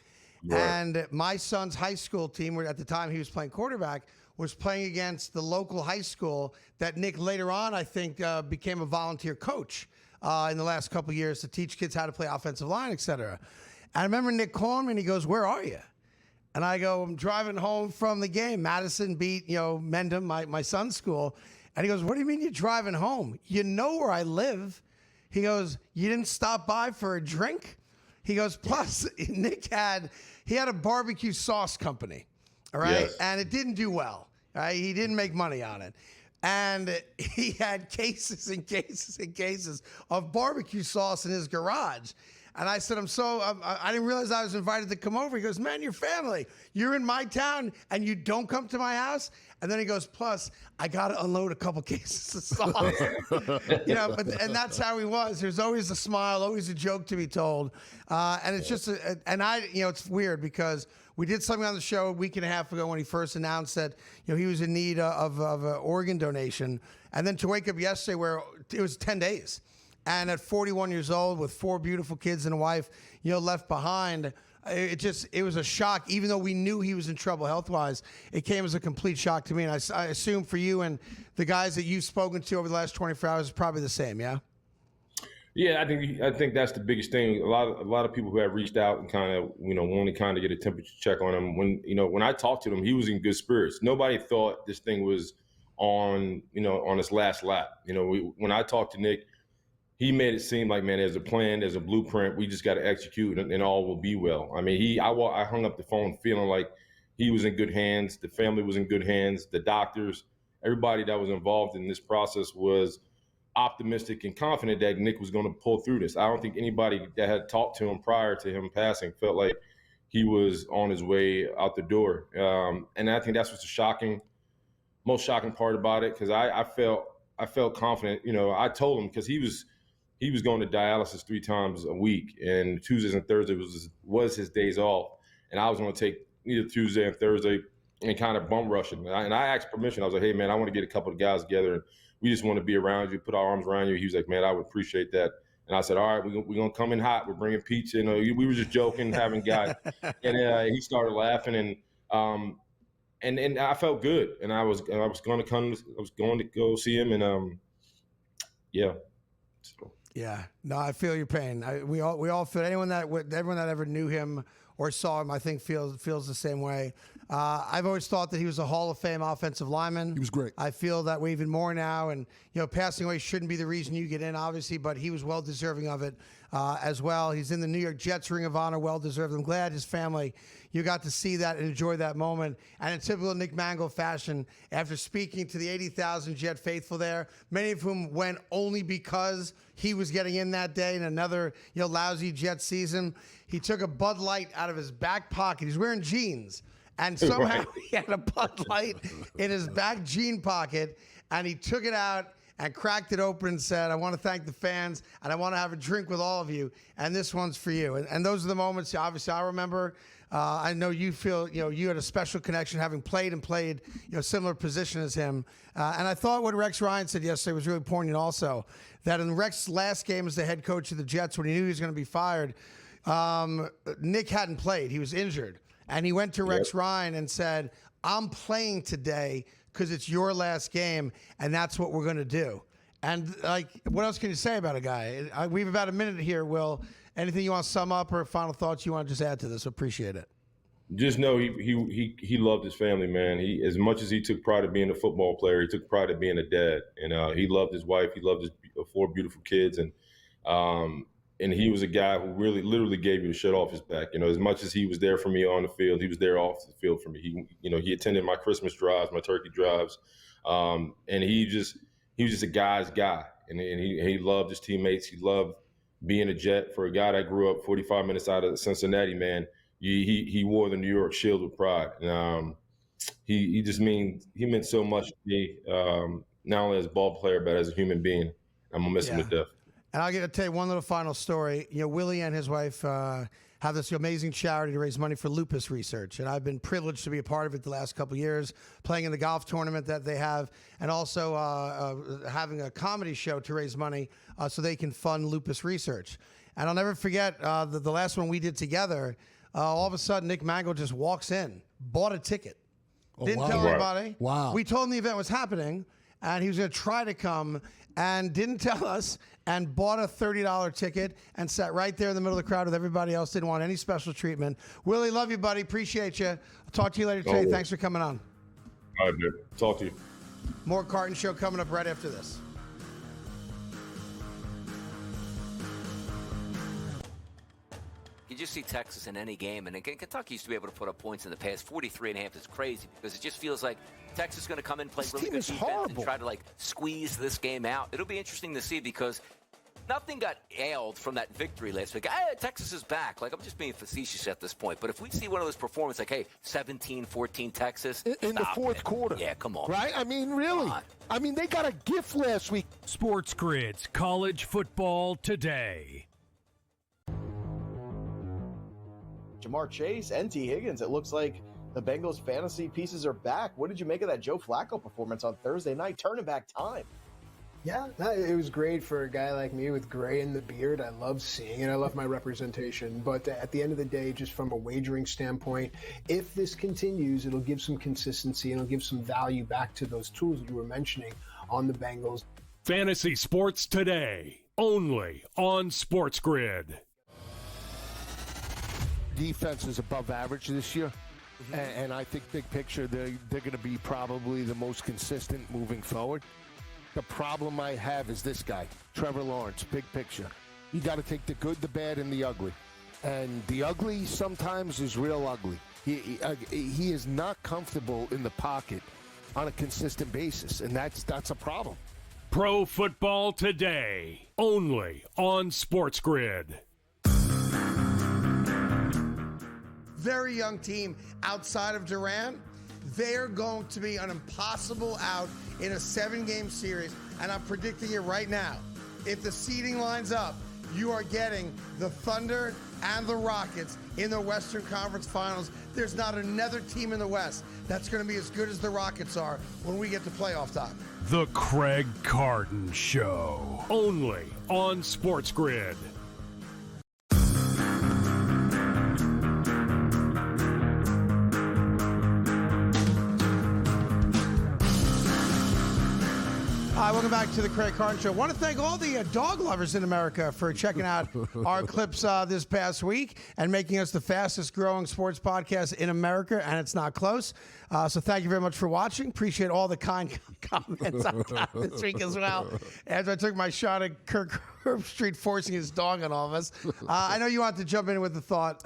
Right. And my son's high school team, where at the time he was playing quarterback, was playing against the local high school that Nick later on, I think, became a volunteer coach in the last couple of years to teach kids how to play offensive line, et cetera. And I remember Nick calling me and he goes, "Where are you?" And I go, "I'm driving home from the game. Madison beat, Mendham, my son's school." And he goes, "What do you mean you're driving home? You know where I live." He goes, "You didn't stop by for a drink?" He goes, plus Nick had a barbecue sauce company, all right? Yes. And it didn't do well, right? He didn't make money on it. And he had cases and cases and cases of barbecue sauce in his garage. And I said, I didn't realize I was invited to come over. He goes, "Man, you're family. You're in my town and you don't come to my house?" And then he goes, "Plus, I got to unload a couple cases of sauce." And that's how he was. There's always a smile, always a joke to be told. And it's just, it's weird because we did something on the show a week and a half ago when he first announced that, he was in need of an organ donation. And then to wake up yesterday where it was 10 days. And at 41 years old with 4 beautiful kids and a wife, left behind, it was a shock. Even though we knew he was in trouble health-wise, it came as a complete shock to me. And I assume for you and the guys that you've spoken to over the last 24 hours is probably the same, yeah? Yeah, I think that's the biggest thing. A lot of people who have reached out and kind of, want to kind of get a temperature check on him. When I talked to him, he was in good spirits. Nobody thought this thing was on his last lap. When I talked to Nick, he made it seem like, man, there's a plan, there's a blueprint. We just got to execute, and all will be well. I mean, I hung up the phone feeling like he was in good hands. The family was in good hands. The doctors, everybody that was involved in this process was optimistic and confident that Nick was going to pull through this. I don't think anybody that had talked to him prior to him passing felt like he was on his way out the door. And I think that's what's the most shocking part about it, because I felt confident. I told him, because he was going to dialysis 3 times a week, and Tuesdays and Thursdays was his days off. And I was going to take either Tuesday and Thursday and kind of bum rush him. And I asked permission. I was like, "Hey, man, I want to get a couple of guys together, and we just want to be around you, put our arms around you." He was like, "Man, I would appreciate that." And I said, "All right, we're going to come in hot. We're bringing pizza." We were just joking, having guys. And he started laughing, and I felt good. And I was going to go see him, and yeah. So. Yeah, no, I feel your pain. We all feel. Everyone that ever knew him or saw him, I think feels the same way. I've always thought that he was a Hall of Fame offensive lineman. He was great. I feel that way even more now. And passing away shouldn't be the reason you get in, obviously, but he was well deserving of it. as well. He's in the New York Jets Ring of Honor, well-deserved. I'm glad his family, you got to see that and enjoy that moment. And in typical Nick Mangold fashion, after speaking to the 80,000 Jet faithful there, many of whom went only because he was getting in that day in another lousy Jet season, he took a Bud Light out of his back pocket. He's wearing jeans. And somehow he had a Bud Light in his back jean pocket, and he took it out and cracked it open and said, I want to thank the fans, and I want to have a drink with all of you, and this one's for you. And those are the moments, obviously, I remember. I know you feel, you had a special connection having played similar position as him. And I thought what Rex Ryan said yesterday was really poignant also, that in Rex's last game as the head coach of the Jets, when he knew he was going to be fired, Nick hadn't played. He was injured. And he went to Rex Ryan and said, I'm playing today because it's your last game, and that's what we're going to do. And, what else can you say about a guy? We have about a minute here, Will. Anything you want to sum up or final thoughts you want to just add to this? Appreciate it. Just know he loved his family, man. He, as much as he took pride in being a football player, he took pride in being a dad. And he loved his wife. He loved his 4 beautiful kids. And he was a guy who really literally gave you the shirt off his back. As much as he was there for me on the field, he was there off the field for me. He attended my Christmas drives, my turkey drives. And he was just a guy's guy. And he loved his teammates. He loved being a Jet. For a guy that grew up 45 minutes out of Cincinnati, man, he wore the New York shield with pride. And he meant so much to me, not only as a ball player, but as a human being. I'm going to miss him to death. And I'll tell you one little final story. Willie and his wife have this amazing charity to raise money for lupus research. And I've been privileged to be a part of it the last couple of years, playing in the golf tournament that they have, and also having a comedy show to raise money so they can fund lupus research. And I'll never forget the last one we did together. All of a sudden, Nick Mangold just walks in, bought a ticket. Didn't tell anybody. Wow. We told him the event was happening, and he was going to try to come, and didn't tell us, and bought a $30 ticket and sat right there in the middle of the crowd with everybody else. Didn't want any special treatment. Willie, love you, buddy. Appreciate you. I'll talk to you later today. Thanks for coming on. All right, dude. Talk to you. More Carton Show coming up right after this. You just see Texas in any game, and again, Kentucky used to be able to put up points in the past. 43.5 is crazy because it just feels like Texas is going to come in, play really good defense, and try to squeeze this game out. It'll be interesting to see because nothing got ailed from that victory last week. Texas is back. I'm just being facetious at this point, but if we see one of those performances, 17-14 Texas in the fourth quarter, yeah, come on, right? I mean, really? I mean, they got a gift last week. SportsGrid's College Football Today. Jamar Chase and T. Higgins, it looks like the Bengals fantasy pieces are back. What did you make of that Joe Flacco performance on Thursday night? Turning back time. Yeah, it was great for a guy like me with gray in the beard. I love seeing it. I love my representation. But at the end of the day, just from a wagering standpoint, if this continues, it'll give some consistency and it'll give some value back to those tools that you were mentioning on the Bengals. Fantasy Sports Today, only on SportsGrid. Defense is above average this year, and I think big picture they're going to be probably the most consistent moving forward. The problem I have is this guy, Trevor Lawrence, big picture. You got to take the good, the bad, and the ugly. And the ugly sometimes is real ugly. He is not comfortable in the pocket on a consistent basis, and that's a problem. Pro Football Today, only on SportsGrid. Very young team outside of Durant. They're going to be an impossible out in a 7-game series, and I'm predicting it right now. If the seeding lines up, you are getting the Thunder and the Rockets in the Western Conference Finals. There's not another team in the West that's going to be as good as the Rockets are when we get to playoff time. The Craig Carton Show, only on SportsGrid. Hi, welcome back to the Craig Carton Show. I want to thank all the dog lovers in America for checking out our clips this past week and making us the fastest growing sports podcast in America, and it's not close. So thank you very much for watching. Appreciate all the kind comments I got this week as well. As I took my shot at Kirk Herbstreit forcing his dog on all of us. I know you want to jump in with the thought,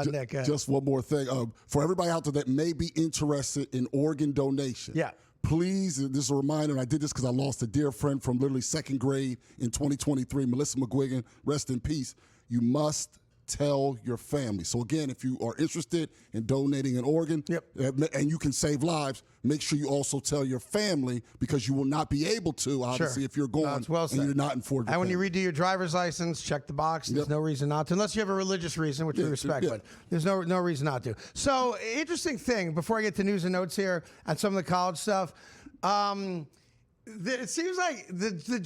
Nick. Just one more thing. For everybody out there that may be interested in organ donation. Yeah. Please, this is a reminder, and I did this because I lost a dear friend from literally second grade in 2023, Melissa McGuigan, rest in peace. You must tell your family. So again, if you are interested in donating an organ and you can save lives, make sure you also tell your family, because you will not be able to, obviously, if you're going and you're not informed. And when you redo your driver's license, check the box. There's no reason not to, unless you have a religious reason, which we respect, but there's no reason not to. So, interesting thing, before I get to news and notes here and some of the college stuff, it seems like the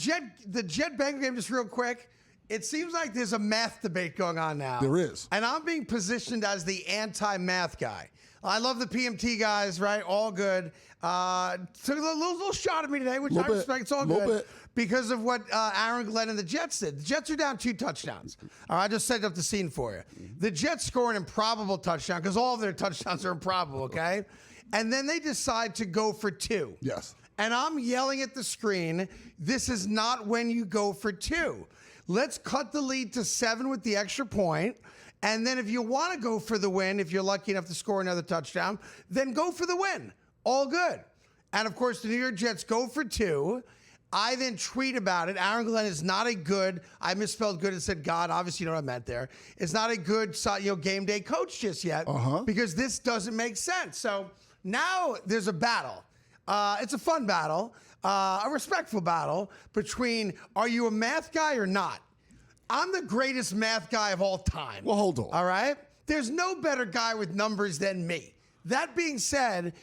Jet Bengal game, just real quick, it seems like there's a math debate going on now. There is. And I'm being positioned as the anti-math guy. I love the PMT guys, right? All good. Took a little shot at me today, which I respect. It's all good. Because of what Aaron Glenn and the Jets did. The Jets are down 2 touchdowns. All right, I just set up the scene for you. The Jets score an improbable touchdown, because all of their touchdowns are improbable, okay? And then they decide to go for 2. Yes. And I'm yelling at the screen, this is not when you go for 2. Let's cut the lead to 7 with the extra point. And then if you want to go for the win, if you're lucky enough to score another touchdown, then go for the win. All good. And, of course, the New York Jets go for 2. I then tweet about it. Aaron Glenn is not a good, I misspelled good and said God. Obviously, you know what I meant there. It's not a good game day coach just yet because this doesn't make sense. So now there's a battle. It's a fun battle, a respectful battle between, are you a math guy or not? I'm the greatest math guy of all time. Well, hold on. All right? There's no better guy with numbers than me. That being said,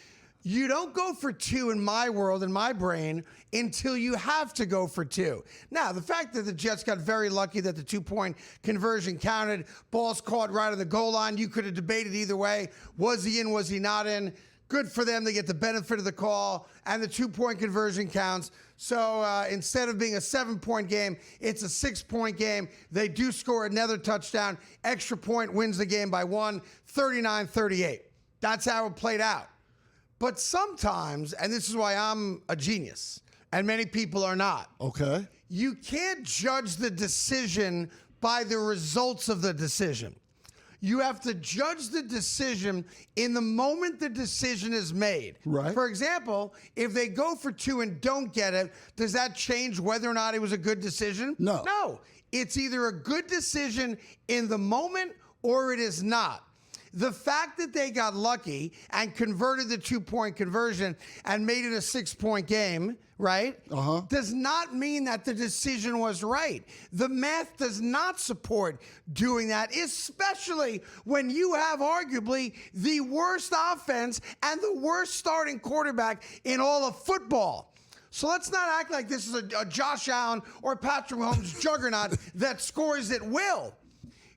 you don't go for 2 in my world, in my brain, until you have to go for 2. Now, the fact that the Jets got very lucky that the 2-point conversion counted, balls caught right on the goal line, you could have debated either way. Was he in, was he not in? Good for them. They get the benefit of the call, and the 2-point conversion counts. So instead of being a 7-point game, it's a 6-point game. They do score another touchdown. Extra point wins the game by 1, 39-38. That's how it played out. But sometimes, and this is why I'm a genius, and many people are not. Okay. You can't judge the decision by the results of the decision. You have to judge the decision in the moment the decision is made. Right. For example, if they go for 2 and don't get it, does that change whether or not it was a good decision? No. No. It's either a good decision in the moment or it is not. The fact that they got lucky and converted the 2-point conversion and made it a 6-point game, right, does not mean that the decision was right. The math does not support doing that, especially when you have arguably the worst offense and the worst starting quarterback in all of football. So let's not act like this is a Josh Allen or Patrick Mahomes juggernaut that scores at will.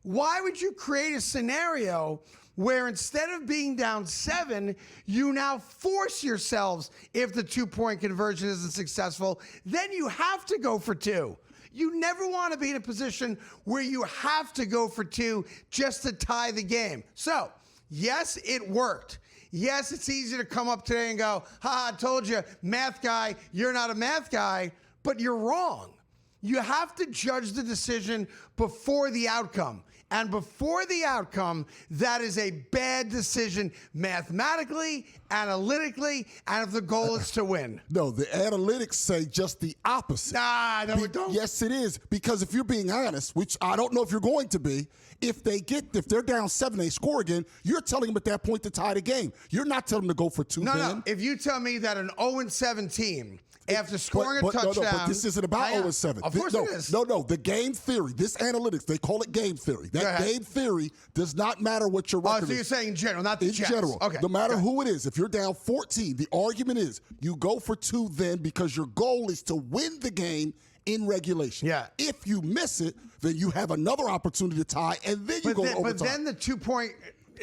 Why would you create a scenario where instead of being down 7, you now force yourselves, if the 2-point conversion isn't successful, then you have to go for 2. You never want to be in a position where you have to go for 2 just to tie the game. So, yes, it worked. Yes, it's easy to come up today and go, I told you, math guy, you're not a math guy, but you're wrong. You have to judge the decision before the outcome. And before the outcome, that is a bad decision mathematically, analytically, and if the goal is to win. No, the analytics say just the opposite. No, it don't. Yes, it is. Because if you're being honest, which I don't know if you're going to be, if they're down 7, they score again, you're telling them at that point to tie the game. You're not telling them to go for 2. No. If you tell me that an 0-7 team, after scoring a touchdown. No, but this isn't about 0-7. Of course it is. No, the game theory, this analytics, they call it game theory. That game theory does not matter what your record is. So you're saying in general, not the Jets. In general. Okay. No matter who it is. If you're down 14, the argument is you go for 2 then because your goal is to win the game in regulation. Yeah. If you miss it, then you have another opportunity to tie, and then you go to overtime. But then the 2-point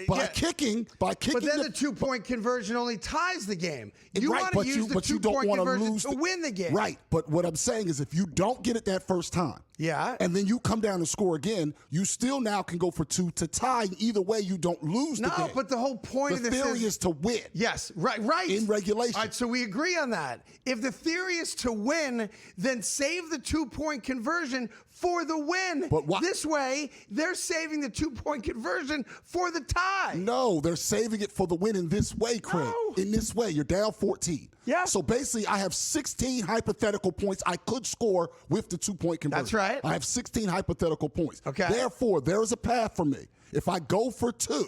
By kicking. But then the 2-point conversion only ties the game. You right, want to use the 2-point conversion to win the game. Right, but what I'm saying is if you don't get it that first time, and then you come down and score again, you still now can go for 2 to tie. Either way, you don't lose the game. No, but the whole point of this theory is to win. Yes, right. In regulation. All right, so we agree on that. If the theory is to win, then save the 2-point conversion for the win. But why? This way, they're saving the 2-point conversion for the tie. No, they're saving it for the win in this way, Craig. No. In this way, you're down 14. Yeah. So basically, I have 16 hypothetical points I could score with the 2-point conversion. That's right. I have 16 hypothetical points. Okay. Therefore, there is a path for me. If I go for 2,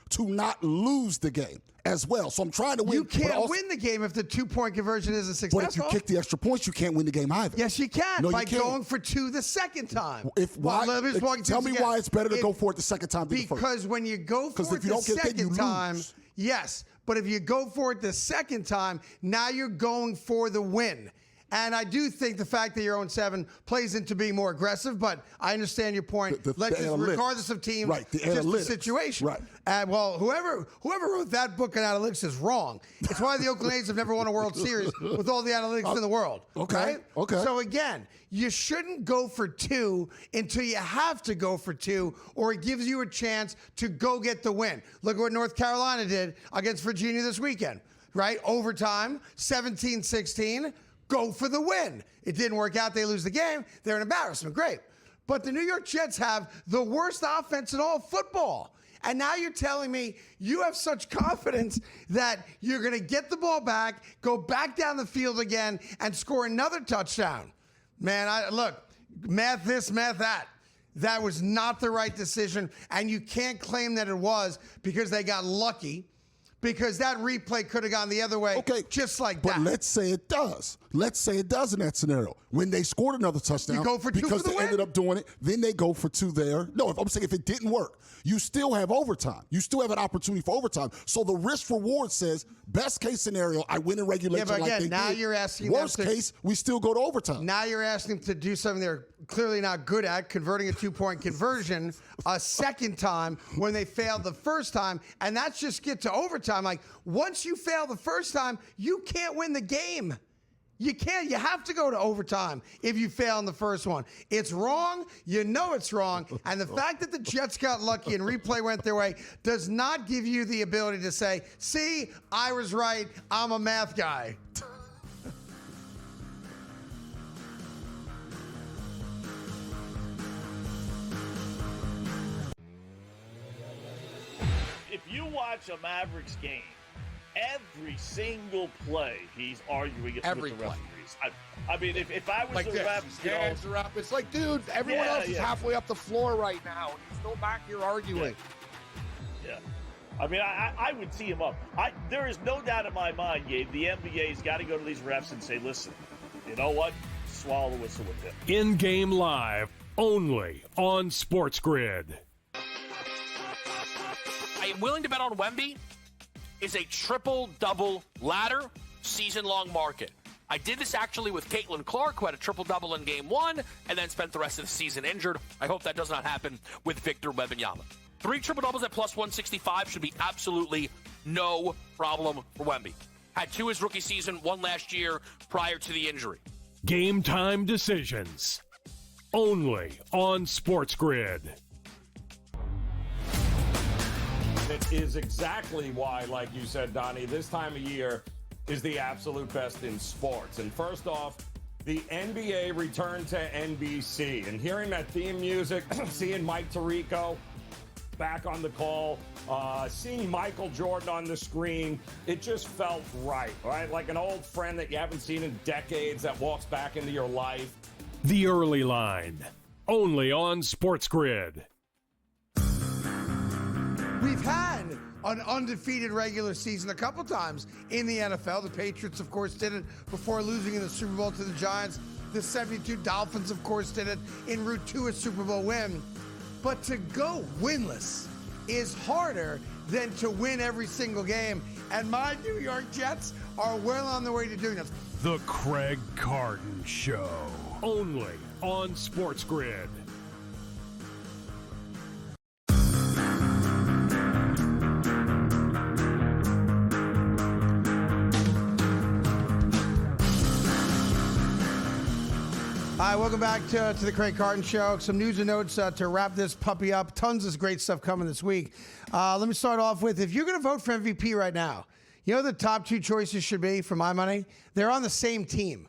to not lose the game as well. So I'm trying to win. You can't win the game if the 2-point conversion isn't successful. But if you kick the extra points, you can't win the game either. Yes, you can. No, by you can't. going for 2 the second time. Tell me why it's better to go for it the second time than the first. Because when you go for it the second time, yes. But if you go for it the second time, now you're going for the win. And I do think the fact that you're 0-7 plays into being more aggressive, but I understand your point. Regardless of teams, just the situation. Right. Well, whoever wrote that book on analytics is wrong. It's why the Oakland A's have never won a World Series with all the analytics in the world. Okay. Right? Okay. So again, you shouldn't go for 2 until you have to go for 2, or it gives you a chance to go get the win. Look at what North Carolina did against Virginia this weekend. Right? Overtime, 17-16. Go for the win. It didn't work out. They lose the game. They're an embarrassment. Great. But the New York Jets have the worst offense in all of football. And now you're telling me you have such confidence that you're going to get the ball back, go back down the field again, and score another touchdown. Man, look, math this, math that. That was not the right decision. And you can't claim that it was because they got lucky. Because that replay could have gone the other way, just like that. But let's say it does. Let's say it does in that scenario. When they scored another touchdown, you go for 2 because for the they win? ended up doing it, then they go for 2 there. No, I'm saying if it didn't work, you still have overtime. You still have an opportunity for overtime. So the risk reward says, best case scenario, I win in regulation. Yeah, but again, like now did. You're asking Worst case, we still go to overtime. Now you're asking them to do something they're clearly not good at, converting a 2-point conversion a second time when they failed the first time, and that's just get to overtime. Like, once you fail the first time, you can't win the game. You can't. You have to go to overtime if you fail in the first one. It's wrong. You know it's wrong. And the fact that the Jets got lucky and replay went their way does not give you the ability to say, see, I was right. I'm a math guy. If you watch a Mavericks game, every single play he's arguing with the referees. I mean, if I was like the ref, hands are up. It's like, dude, everyone else is halfway up the floor right now, and you're still back here arguing. Yeah. I mean, I would tee him up. There is no doubt in my mind, Gabe, the NBA's got to go to these refs and say, listen, you know what? Swallow the whistle with him. In-game live, only on SportsGrid. I am willing to bet on Wemby is a triple-double ladder season-long market. I did this actually with Caitlin Clark, who had a triple-double in Game 1 and then spent the rest of the season injured. I hope that does not happen with Victor Wembanyama. 3 triple-doubles at plus 165 should be absolutely no problem for Wemby. Had 2 his rookie season, 1 last year prior to the injury. Game time decisions. Only on SportsGrid. It is exactly why, like you said, Donnie, this time of year is the absolute best in sports. And first off, the NBA returned to NBC. And hearing that theme music, seeing Mike Tirico back on the call, seeing Michael Jordan on the screen, it just felt right? Like an old friend that you haven't seen in decades that walks back into your life. The Early Line, only on SportsGrid. We've had an undefeated regular season a couple times in the NFL. The Patriots, of course, did it before losing in the Super Bowl to the Giants. The 72 Dolphins, of course, did it en route to a Super Bowl win. But to go winless is harder than to win every single game. And my New York Jets are well on their way to doing this. The Craig Carton Show, only on SportsGrid. Hi, welcome back to the Craig Carton Show. Some news and notes to wrap this puppy up. Tons of great stuff coming this week. Let me start off with, if you're going to vote for MVP right now, you know the top 2 choices should be, for my money? They're on the same team.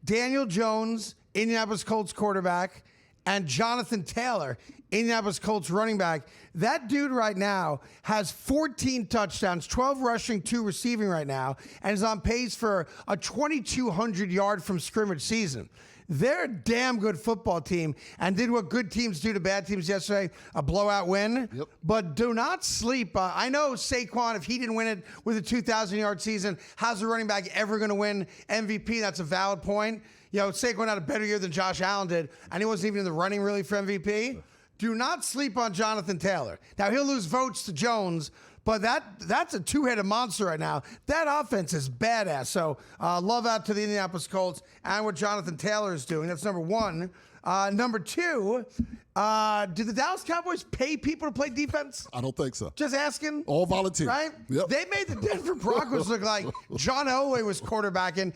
Daniel Jones, Indianapolis Colts quarterback, and Jonathan Taylor, Indianapolis Colts running back. That dude right now has 14 touchdowns, 12 rushing, 2 receiving right now, and is on pace for a 2,200 yard from scrimmage season. They're a damn good football team and did what good teams do to bad teams yesterday, a blowout win. Yep. But do not sleep. I know Saquon, if he didn't win it with a 2,000-yard season, how's the running back ever going to win MVP? That's a valid point. You know, Saquon had a better year than Josh Allen did, and he wasn't even in the running really for MVP. Do not sleep on Jonathan Taylor. Now, he'll lose votes to Jones, but that's a 2-headed monster right now. That offense is badass. So love out to the Indianapolis Colts and what Jonathan Taylor is doing. That's number 1. Number 2, do the Dallas Cowboys pay people to play defense? I don't think so. Just asking. All volunteer. Right? Yep. They made the Denver Broncos look like John Elway was quarterbacking.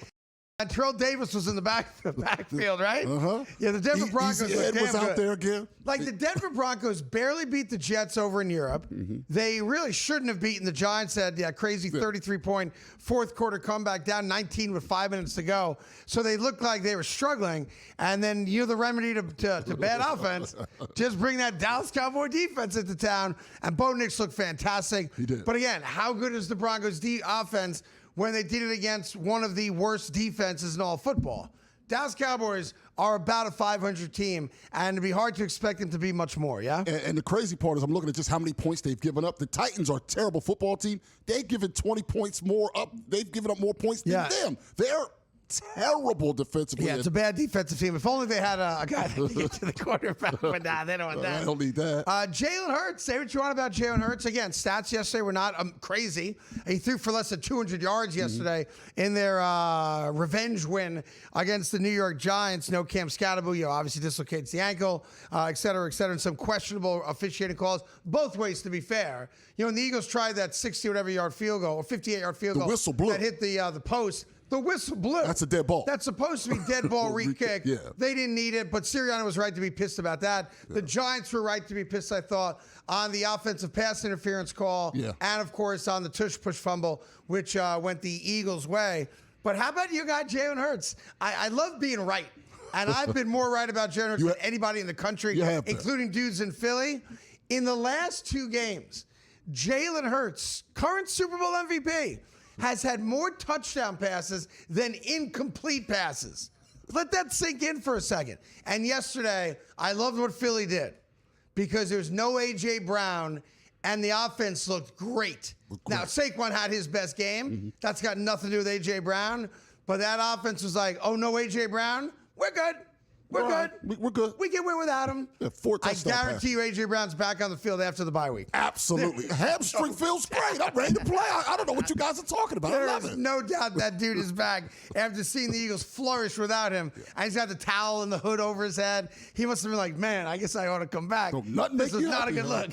And Terrell Davis was in the backfield, right? Uh-huh. Yeah, the Denver Broncos Easy Ed was out good. there again. Like, the Denver Broncos barely beat the Jets over in Europe. They really shouldn't have beaten the Giants. That crazy 33-point fourth-quarter comeback, down 19 with 5 minutes to go. So they looked like they were struggling. And then the remedy to bad offense, just bring that Dallas Cowboy defense into town. And Bo Nix looked fantastic. He did. But again, how good is the Broncos' offense when they did it against one of the worst defenses in all football? Dallas Cowboys are about a 500 team, and it'd be hard to expect them to be much more, yeah? And the crazy part is I'm looking at just how many points they've given up. The Titans are a terrible football team. They've given 20 points more up. They've given up more points than them. They're terrible defensively. Yeah, it's a bad defensive team. If only they had a guy that could get to the quarterback. But nah, they don't want that. I don't need that. Jalen Hurts, say what you want about Jalen Hurts. Again, stats yesterday were not crazy. He threw for less than 200 yards yesterday in their revenge win against the New York Giants. No Cam Scatterbo, obviously dislocates the ankle, et cetera, and some questionable officiating calls. Both ways, to be fair. And the Eagles tried that 60-whatever-yard field goal, or 58-yard field goal. The whistle blew. That hit the post. The whistle blew. That's a dead ball. That's supposed to be dead ball re-kick. Yeah. They didn't need it, but Sirianni was right to be pissed about that. Yeah. The Giants were right to be pissed, I thought, on the offensive pass interference call. Yeah. And, of course, on the tush-push fumble, which went the Eagles' way. But how about you guy Jalen Hurts? I love being right. And I've been more right about Jalen Hurts than anybody in the country, including dudes in Philly. In the last 2 games, Jalen Hurts, current Super Bowl MVP, has had more touchdown passes than incomplete passes. Let that sink in for a second. And yesterday, I loved what Philly did because there's no A.J. Brown, and the offense looked great. Now, Saquon had his best game. That's got nothing to do with A.J. Brown. But that offense was like, oh, no A.J. Brown? We're good. We're good. We're good. We can win without him. Yeah, 4 touchdowns. I guarantee you A.J. Brown's back on the field after the bye week. Absolutely. Hamstring feels great. I'm ready to play. I don't know what you guys are talking about. I love it. There's no doubt that dude is back after seeing the Eagles flourish without him. And he's got the towel and the hood over his head. He must have been like, man, I guess I ought to come back. This is not a good look.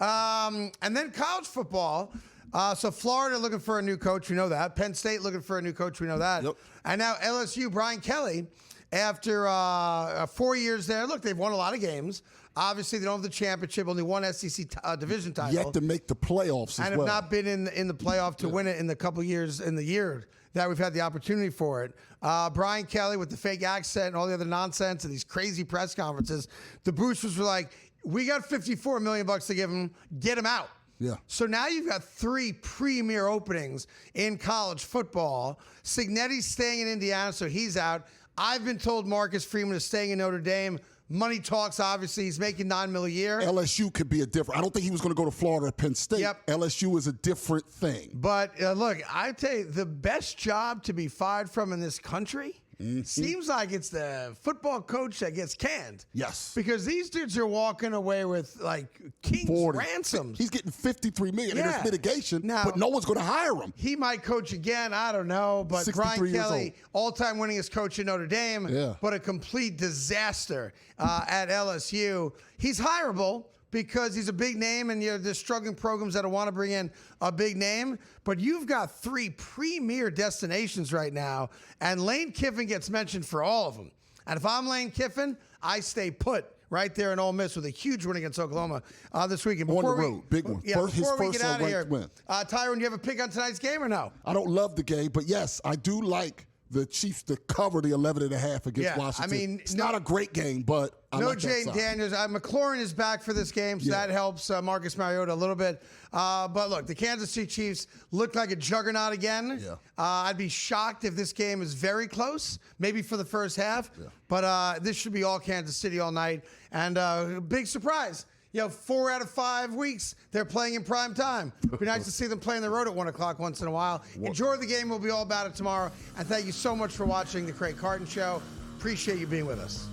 And then college football. So Florida looking for a new coach. We know that. Penn State looking for a new coach. We know that. Yep. And now LSU, Brian Kelly, after 4 years there. Look, they've won a lot of games. Obviously, they don't have the championship, only one SEC division title. Yet to make the playoffs and have not been in the playoff to win it in the couple years, in the year that we've had the opportunity for it. Brian Kelly with the fake accent and all the other nonsense and these crazy press conferences. The boosters were like, we got $54 million to give him. Get him out. Yeah. So now you've got 3 premier openings in college football. Cignetti's staying in Indiana, so he's out. I've been told Marcus Freeman is staying in Notre Dame. Money talks, obviously. He's making $9 million a year. LSU could be a different. I don't think he was going to go to Florida or Penn State. Yep. LSU is a different thing. But look, I tell you, the best job to be fired from in this country seems like it's the football coach that gets canned. Yes. Because these dudes are walking away with like king's ransoms. He's getting $53 million in his mitigation, but no one's going to hire him. He might coach again. I don't know. But Brian Kelly, all-time winningest coach in Notre Dame, but a complete disaster at LSU. He's hireable, because he's a big name, and there's struggling programs that want to bring in a big name. But you've got 3 premier destinations right now, and Lane Kiffin gets mentioned for all of them. And if I'm Lane Kiffin, I stay put right there in Ole Miss with a huge win against Oklahoma this weekend. On the road, big one. Yeah, his first ranked win. Tyrone, you have a pick on tonight's game or no? I don't love the game, but yes, I do like the Chiefs to cover the 11.5 against Washington. I mean, it's not a great game, but I like that Jaden side. Daniels. McLaurin is back for this game, so that helps Marcus Mariota a little bit. But look, the Kansas City Chiefs look like a juggernaut again. Yeah. I'd be shocked if this game is very close, maybe for the first half. Yeah. But this should be all Kansas City all night. And big surprise. 4 out of 5 weeks, they're playing in prime time. It'd be nice to see them play on the road at 1 o'clock once in a while. Enjoy the game. We'll be all about it tomorrow. And thank you so much for watching The Craig Carton Show. Appreciate you being with us.